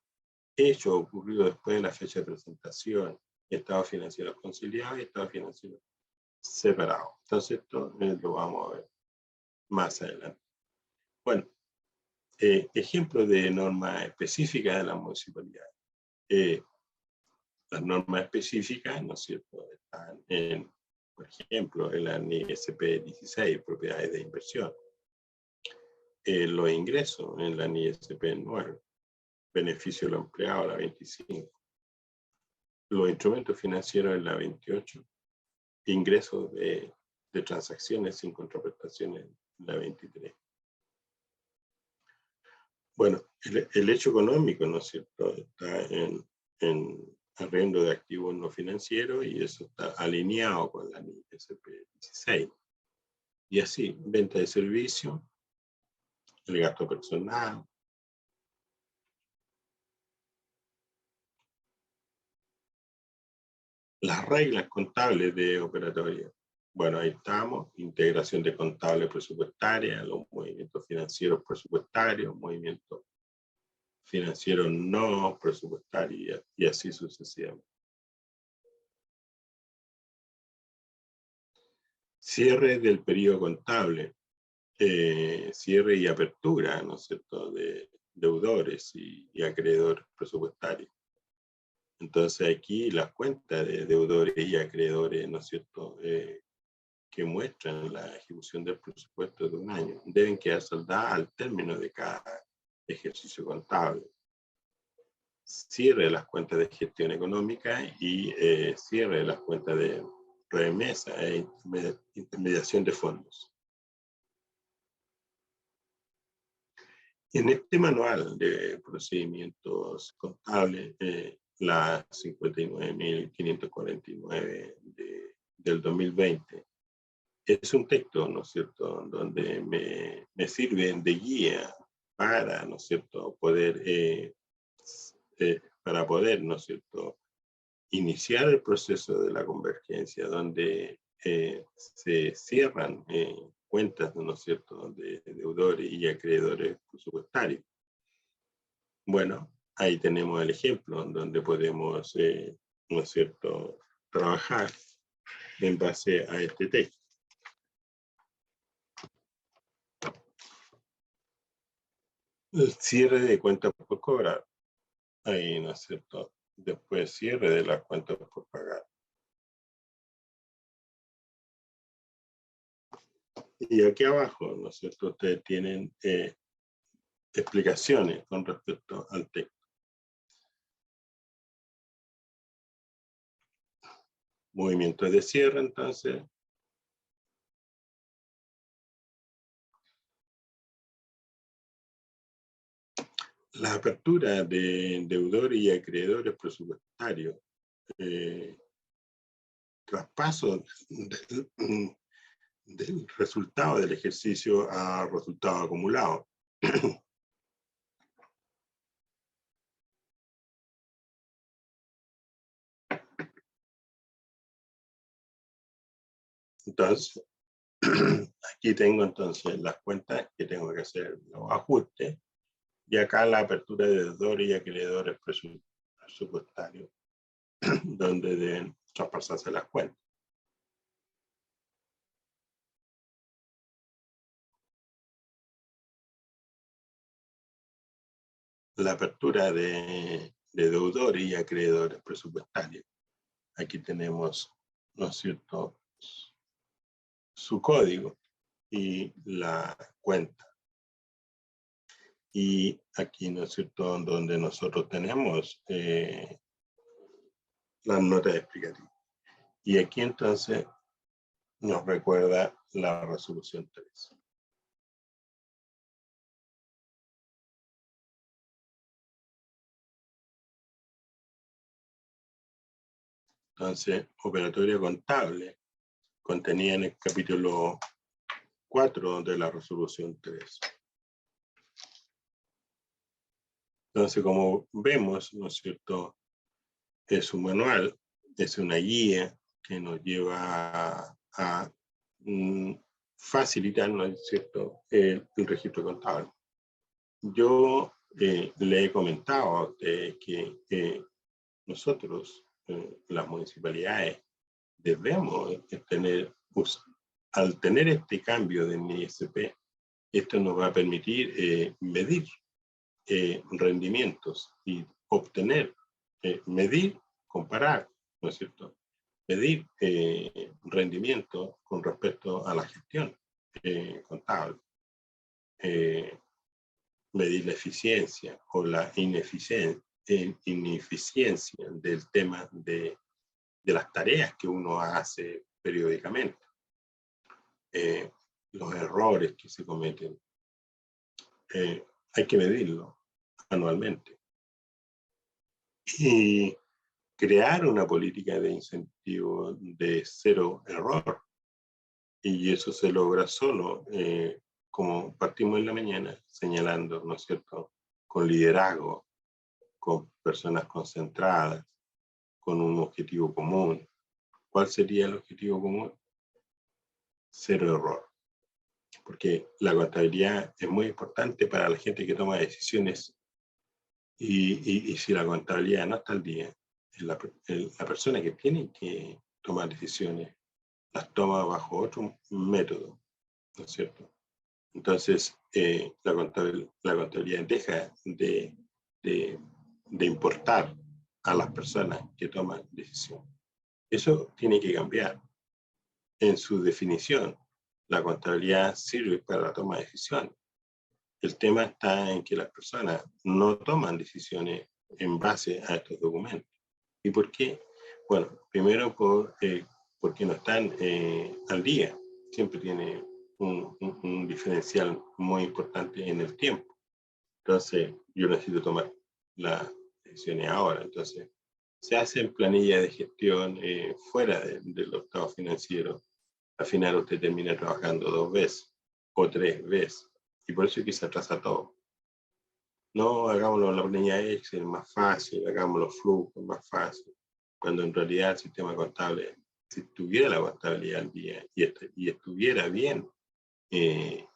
hechos ocurridos después de la fecha de presentación, estado financiero conciliado y estado financiero separado. Entonces, esto lo vamos a ver más adelante. Bueno, ejemplos de normas específicas de la municipalidad. Las normas específicas, ¿no es cierto?, están por ejemplo, en la NISP 16, propiedades de inversión. Los ingresos en la NISP 9, beneficio de los empleados, la 25. Los instrumentos financieros en la 28. Ingresos de transacciones sin contraprestaciones en la 23. Bueno, el hecho económico, ¿no es cierto?, está en arrendo de activos no financieros y eso está alineado con la NISP 16. Y así, venta de servicio, el gasto personal. Las reglas contables de operatoria. Bueno, ahí estamos, integración de contables presupuestarias, los movimientos financieros presupuestarios, movimientos financieros no presupuestarios y así sucesivamente. Cierre del periodo contable, cierre y apertura, ¿no es cierto?, de deudores y acreedores presupuestarios. Entonces aquí las cuentas de deudores y acreedores, ¿no es cierto?, que muestran la ejecución del presupuesto de un año, deben quedar saldadas al término de cada ejercicio contable. Cierre las cuentas de gestión económica y cierre las cuentas de remesa e intermediación de fondos. En este manual de procedimientos contables, la 59.549 del 2020, es un texto, ¿no es cierto?, donde me sirve de guía para, ¿no es cierto?, para poder, ¿no es cierto?, iniciar el proceso de la convergencia, donde se cierran cuentas, ¿no es cierto?, de deudores y acreedores presupuestarios. Bueno, ahí tenemos el ejemplo donde podemos, ¿no es cierto?, trabajar en base a este texto. El cierre de cuentas por cobrar. Ahí, ¿no es cierto? Después cierre de las cuentas por pagar. Y aquí abajo, ¿no es cierto?, ustedes tienen explicaciones con respecto al texto. Movimientos de cierre, entonces. La apertura de deudores y acreedores presupuestarios, traspaso del resultado del ejercicio a resultado acumulado. Entonces, aquí tengo entonces las cuentas que tengo que hacer, los ajustes, y acá la apertura de deudores y acreedores presupuestarios, donde deben traspasarse las cuentas. La apertura de deudores y acreedores presupuestarios. Aquí tenemos, ¿no es cierto?, su código y la cuenta. Y aquí, ¿no es cierto?, donde nosotros tenemos las notas explicativas. Y aquí entonces nos recuerda la resolución 3. Entonces, operatoria contable contenida en el capítulo 4 de la resolución 3. Entonces, como vemos, ¿no es cierto?, es un manual, es una guía que nos lleva a facilitar, ¿no es cierto?, el registro contable. Yo le he comentado a ustedes que nosotros, las municipalidades, debemos tener, al tener este cambio de NISP, esto nos va a permitir medir rendimientos y obtener, medir, comparar, ¿no es cierto?, medir rendimiento con respecto a la gestión contable, medir la eficiencia o la ineficiencia del tema de las tareas que uno hace periódicamente, los errores que se cometen, hay que medirlo anualmente. Y crear una política de incentivo de cero error. Y eso se logra solo, como partimos en la mañana, señalando, ¿no es cierto?, con liderazgo, con personas concentradas, con un objetivo común. ¿Cuál sería el objetivo común? Cero error. Porque la contabilidad es muy importante para la gente que toma decisiones y si la contabilidad no está al día, la persona que tiene que tomar decisiones las toma bajo otro método, ¿no es cierto? Entonces, la contabilidad deja de importar a las personas que toman decisiones. Eso tiene que cambiar. En su definición, la contabilidad sirve para la toma de decisiones. El tema está en que las personas no toman decisiones en base a estos documentos. ¿Y por qué? Bueno, primero porque no están al día. Siempre tiene un diferencial muy importante en el tiempo. Entonces, yo necesito tomar las decisiones ahora. Entonces, se hacen planillas de gestión fuera de los estados financieros. Al final usted termina trabajando 2 veces o 3 veces. Y por eso es que se atrasa todo. No, hagámoslo en la planilla Excel, más fácil, hagámoslo flujos, más fácil. Cuando en realidad el sistema contable, si tuviera la contabilidad al día y estuviera bien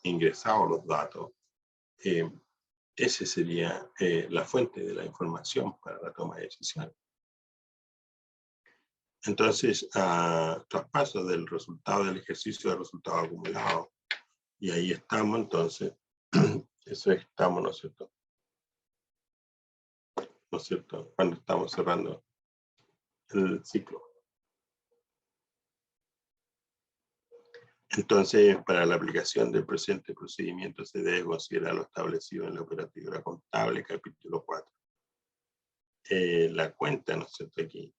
ingresados los datos, ese sería la fuente de la información para la toma de decisiones. Entonces, traspaso del resultado del ejercicio del resultado acumulado. Y ahí estamos, entonces, eso estamos, ¿no es cierto? ¿No es cierto? Cuando estamos cerrando el ciclo. Entonces, para la aplicación del presente procedimiento se debe considerar lo establecido en la operativa contable, capítulo 4. La cuenta, ¿no es cierto? Aquí,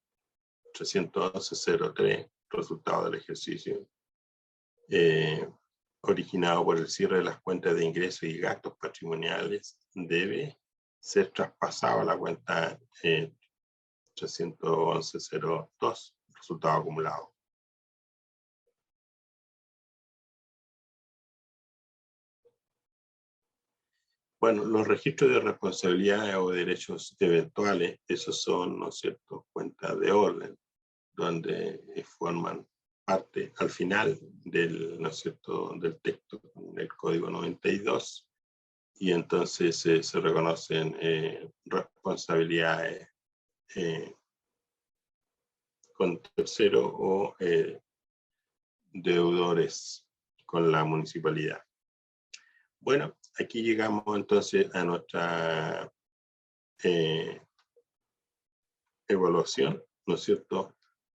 311.03, resultado del ejercicio, originado por el cierre de las cuentas de ingresos y gastos patrimoniales, debe ser traspasado a la cuenta 311.02, resultado acumulado. Bueno, los registros de responsabilidades o derechos eventuales, esos son, ¿no es cierto?, cuentas de orden, donde forman parte al final del, ¿no es cierto?, del texto del código 92, y entonces se reconocen responsabilidades con terceros o deudores con la municipalidad. Bueno, aquí llegamos entonces a nuestra evaluación, ¿no es cierto?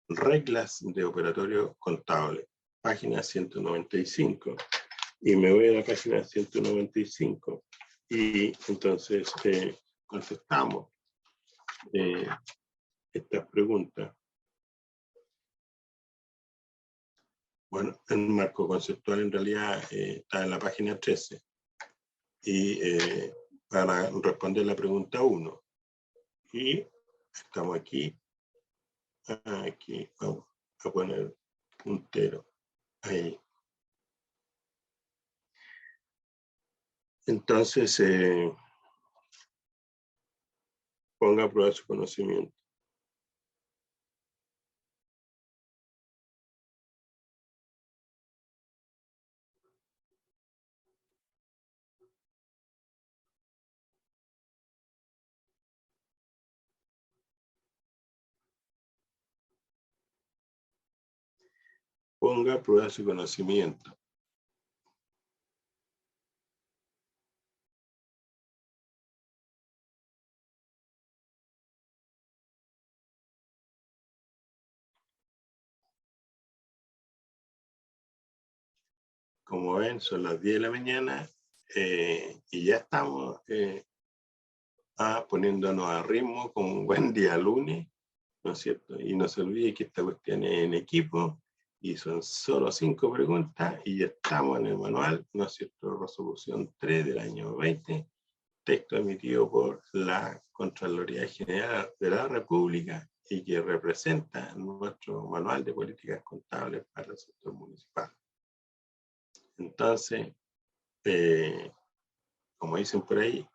Reglas de operatorio contable, página 195. Y me voy a la página 195 y entonces contestamos estas preguntas. Bueno, el marco conceptual en realidad está en la página 13. Y para responder la pregunta 1. Y estamos aquí. Aquí vamos a poner puntero. Ahí. Entonces, ponga a prueba su conocimiento. Ponga a prueba su conocimiento. Como ven, son las 10 de la mañana y ya estamos poniéndonos a ritmo con un buen día lunes, ¿no es cierto? Y no se olvide que esta cuestión es en equipo y son solo 5 preguntas y ya estamos en el manual, ¿no es cierto? Resolución 3 del año 20, texto emitido por la Contraloría General de la República y que representa nuestro manual de políticas contables para el sector municipal. Entonces, como dicen por ahí,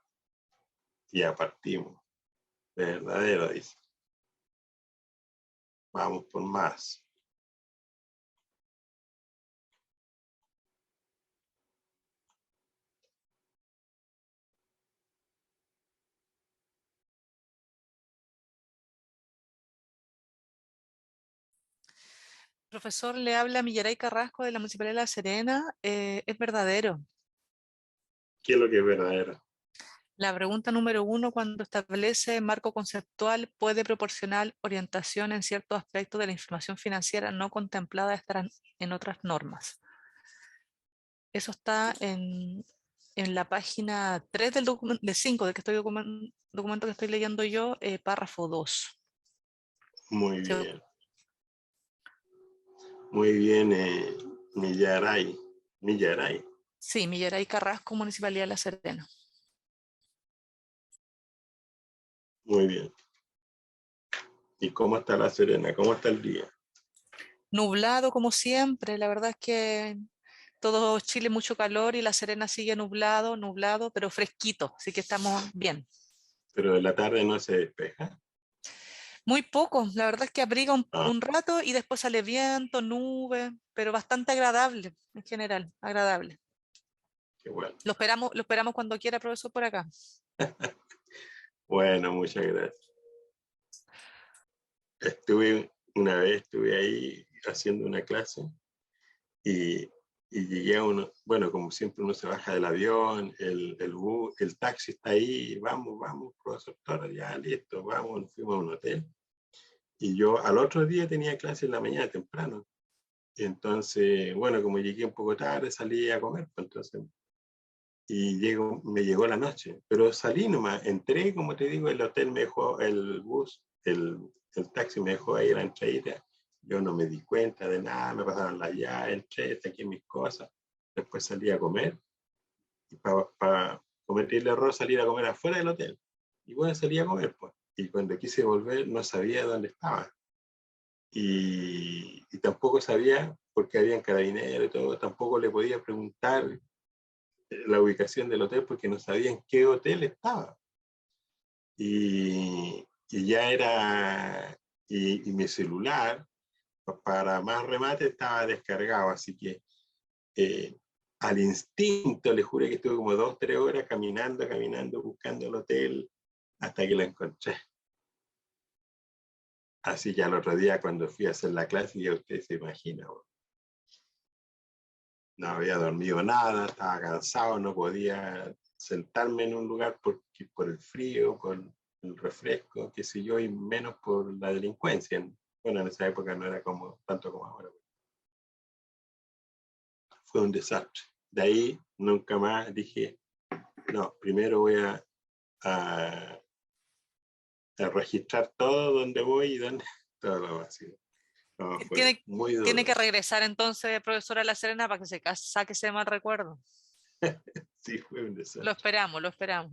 ya partimos. Verdadero, dice. Vamos por más. Profesor, le habla Millaray Carrasco de la Municipalidad de La Serena. Es verdadero. ¿Qué es lo que es verdadero? La pregunta número 1, cuando establece marco conceptual, puede proporcionar orientación en ciertos aspectos de la información financiera no contemplada en otras normas. Eso está en la página 3 del documento, de 5 del que estoy documento que estoy leyendo yo, párrafo 2. Muy bien. Muy bien, Millaray. Millaray. Sí, Millaray Carrasco, Municipalidad de La Serena. Muy bien. ¿Y cómo está La Serena? ¿Cómo está el día? Nublado como siempre, la verdad es que todo Chile mucho calor y La Serena sigue nublado, pero fresquito, así que estamos bien. Pero de la tarde no se despeja. Muy poco, la verdad es que abriga Ah, un rato y después sale viento, nube, pero bastante agradable en general, agradable. qué bueno. Lo esperamos cuando quiera, profesor, por acá. Bueno, muchas gracias. Una vez estuve ahí haciendo una clase y llegué a uno, bueno, como siempre uno se baja del avión, el bus, el taxi está ahí, vamos, profesor Torres, ya listo, vamos, nos fuimos a un hotel. Y yo al otro día tenía clase en la mañana temprano. Y entonces, bueno, como llegué un poco tarde, salí a comer, pues entonces, y me llegó la noche. Pero salí nomás, entré, como te digo, el hotel me dejó, el bus, el taxi me dejó ahí a la entradita. Yo no me di cuenta de nada, me pasaron la llave, entré, saqué mis cosas. Después salí a comer. Y para cometer el error, salir a comer afuera del hotel. Y bueno, salí a comer, pues. Y cuando quise volver, no sabía dónde estaba. Y tampoco sabía, porque habían carabineros y todo, tampoco le podía preguntar la ubicación del hotel porque no sabía en qué hotel estaba. Y ya era, y mi celular, para más remate, estaba descargado, así que eh, al instinto, le juro que estuve como 2, 3 horas caminando, buscando el hotel, hasta que lo encontré. Así que al otro día, cuando fui a hacer la clase, ya usted se imagina, no había dormido nada, estaba cansado, no podía sentarme en un lugar por el frío, por el refresco, qué sé yo, y menos por la delincuencia. Bueno, en esa época no era como tanto como ahora. Fue un desastre. De ahí nunca más dije, no, primero voy a registrar todo donde voy y donde todo lo vacío. No, fue Tiene, muy tiene que duro. regresar entonces, profesora La Serena, para que se saque ese mal recuerdo. Sí, fue un Lo desastre. esperamos, lo esperamos.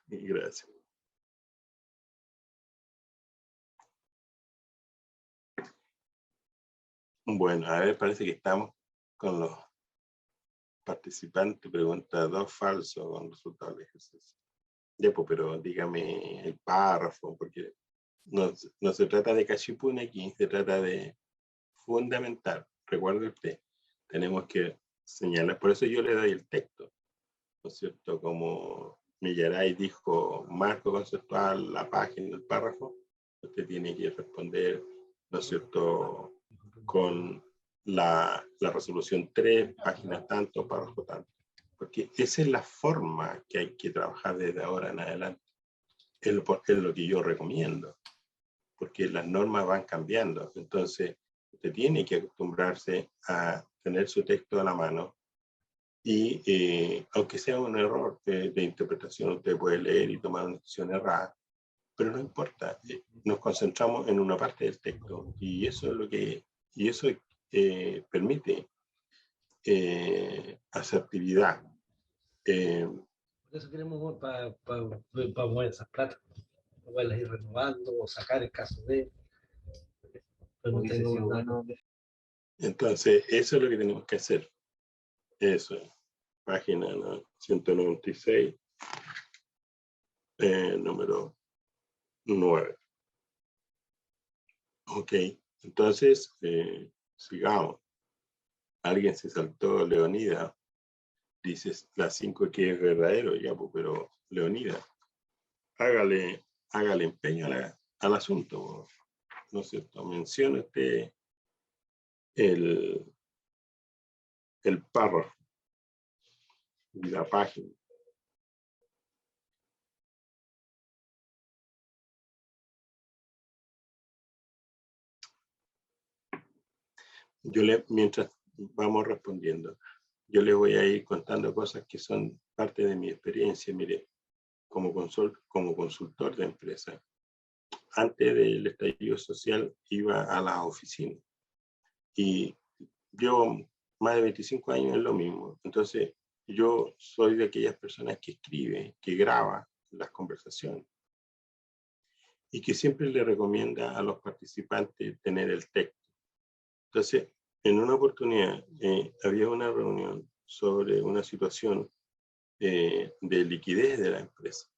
Y gracias. Bueno, a ver, parece que estamos con los participantes. Pregunta 2 falsos con resultado del ejercicio. Ya, pues, pero dígame el párrafo, porque no se trata de cachipún aquí, se trata de fundamental. Recuerde usted, tenemos que señalar, por eso yo le doy el texto, ¿no es cierto? Como Millaray dijo, marco conceptual, la página, el párrafo, usted tiene que responder, ¿no es cierto?, con la resolución 3, páginas tanto, párrafo tanto. Porque esa es la forma que hay que trabajar desde ahora en adelante. Es lo que yo recomiendo, porque las normas van cambiando. Entonces, usted tiene que acostumbrarse a tener su texto a la mano y aunque sea un error de interpretación, usted puede leer y tomar una decisión errada, pero no importa, nos concentramos en una parte del texto y eso es lo que, y eso permite asertividad. Por eso queremos para mover esas plata, poderlas ir renovando o sacar el caso de... Pero no tengo Entonces, eso es lo que tenemos que hacer. Eso es. Página, ¿no?, 196, número 9. Ok, entonces, sigamos. Alguien se saltó Leonida. Dices la 5 que es verdadero, ya, pues, pero Leonida, hágale empeño al asunto, ¿no es cierto? Mencione usted el párrafo y la página. Mientras vamos respondiendo, yo le voy a ir contando cosas que son parte de mi experiencia. Mire, como consultor de empresa, antes del estallido social iba a las oficinas y yo más de 25 años es lo mismo. Entonces, yo soy de aquellas personas que escribe, que graba las conversaciones y que siempre le recomienda a los participantes tener el texto. Entonces, en una oportunidad había una reunión sobre una situación de liquidez de la empresa.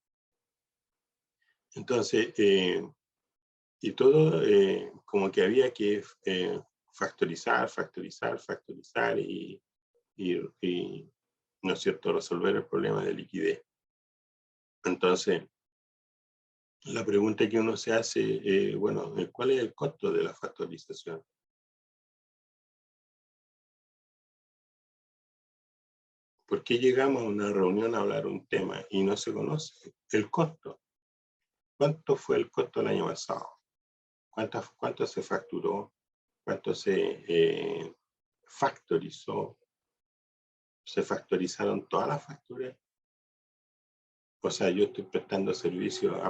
Entonces, y todo como que había que factorizar y, ¿no es cierto?, resolver el problema de liquidez. Entonces, la pregunta que uno se hace, bueno, ¿cuál es el costo de la factorización? ¿Por qué llegamos a una reunión a hablar un tema y no se conoce el costo? ¿Cuánto fue el costo el año pasado? ¿Cuánto se facturó? ¿Cuánto se factorizó? ¿Se factorizaron todas las facturas? O sea, yo estoy prestando servicio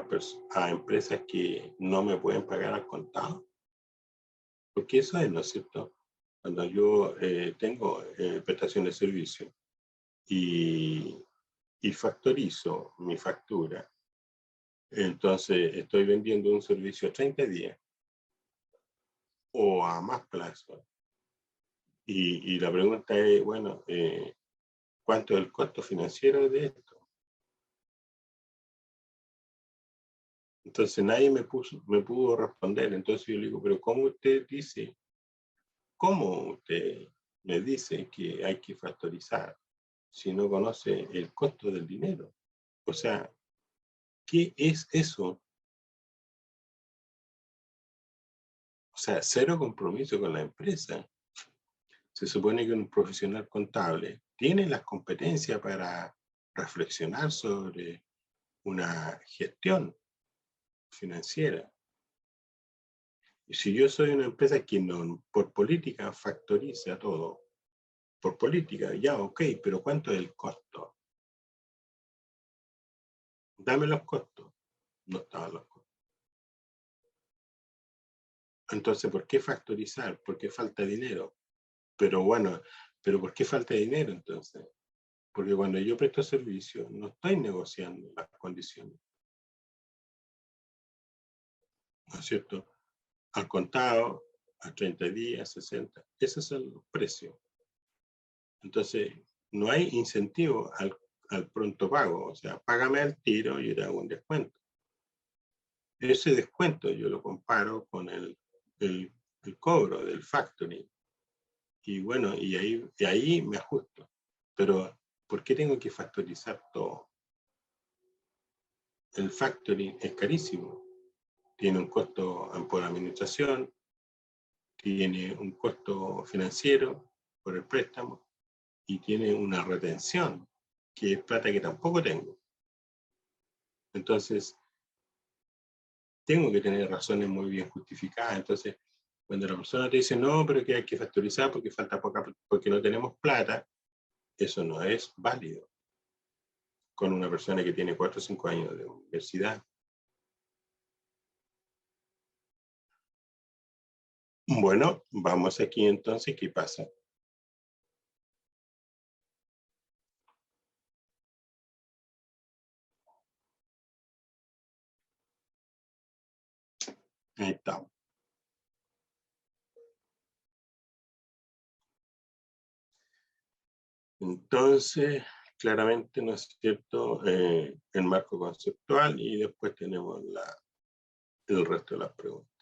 a empresas que no me pueden pagar al contado. Porque eso es, ¿no es cierto? Cuando yo tengo prestación de servicio y factorizo mi factura Entonces, estoy vendiendo un servicio a 30 días o a más plazo. Y la pregunta es, bueno, ¿cuánto es el costo financiero de esto? Entonces nadie me pudo responder. Entonces yo le digo, pero ¿cómo usted me dice que hay que factorizar si no conoce el costo del dinero? O sea, ¿qué es eso? O sea, cero compromiso con la empresa. Se supone que un profesional contable tiene las competencias para reflexionar sobre una gestión financiera. Y si yo soy una empresa que no, por política factoriza todo, por política, ya, ok, pero ¿cuánto es el costo? Dame los costos. No estaban los costos. Entonces, ¿por qué factorizar? ¿Por qué falta dinero? Pero bueno, ¿pero por qué falta dinero entonces? Porque cuando yo presto servicio, no estoy negociando las condiciones. ¿No es cierto? Al contado, a 30 días, 60. Esos son los precios. Entonces, no hay incentivo al pronto pago. O sea, págame al tiro y yo te hago un descuento. Ese descuento yo lo comparo con el cobro del factoring. Y bueno, y ahí me ajusto. Pero, ¿por qué tengo que factorizar todo? El factoring es carísimo. Tiene un costo por administración, tiene un costo financiero por el préstamo y tiene una retención, que es plata que tampoco tengo. Entonces, tengo que tener razones muy bien justificadas. Entonces, cuando la persona te dice, no, pero que hay que factorizar porque falta poca, porque no tenemos plata, eso no es válido con una persona que tiene 4 o 5 años de universidad. Bueno, vamos aquí entonces, ¿qué pasa? Ahí está. Entonces, claramente, ¿no es cierto?, el marco conceptual y después tenemos el resto de las preguntas.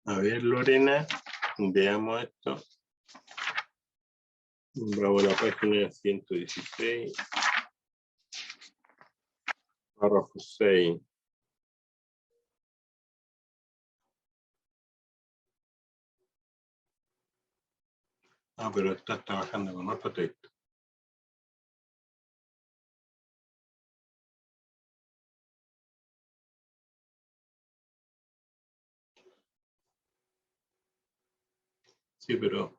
A ver, Lorena, veamos esto. Vamos a la página 116, párrafo 6. Ah, pero estás trabajando con otro texto. Sí, pero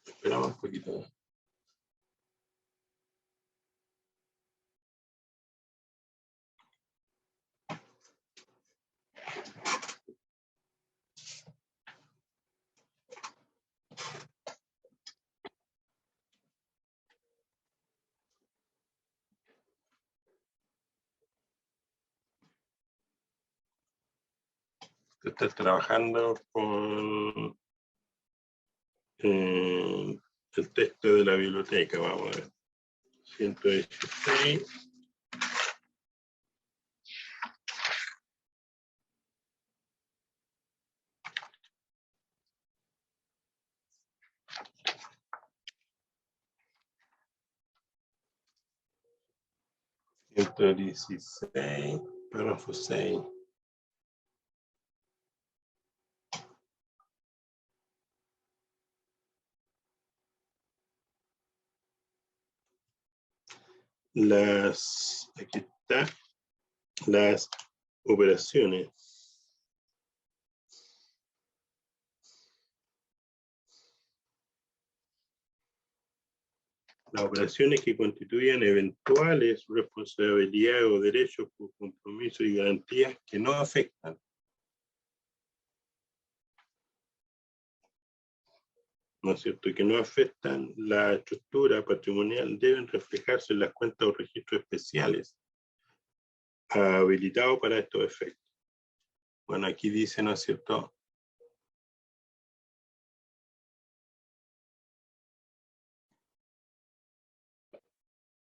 esperamos un poquito. Estás trabajando con el texto de la biblioteca, vamos a ver. 116. Párrafo 6. Aquí está, las operaciones. Las operaciones que constituyan eventuales responsabilidades o derechos por compromiso y garantías que no afectan. ¿No es cierto? Y que no afectan la estructura patrimonial deben reflejarse en las cuentas o registros especiales habilitados para estos efectos. Bueno, aquí dice, ¿no es cierto?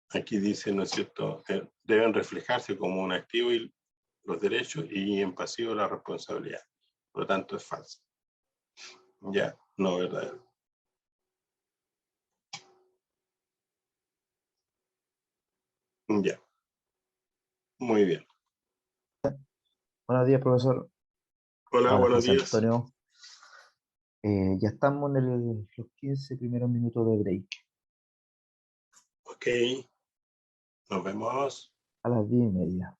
Aquí dice, ¿no es cierto? Deben reflejarse como un activo y los derechos y en pasivo la responsabilidad. Por lo tanto, es falso. Ya, no verdadero. Ya. Muy bien. Buenos días, profesor. Hola, Hola, buenos José días. Antonio. Ya estamos en los 15 primeros minutos de break. Ok. Nos vemos. A las 10:30.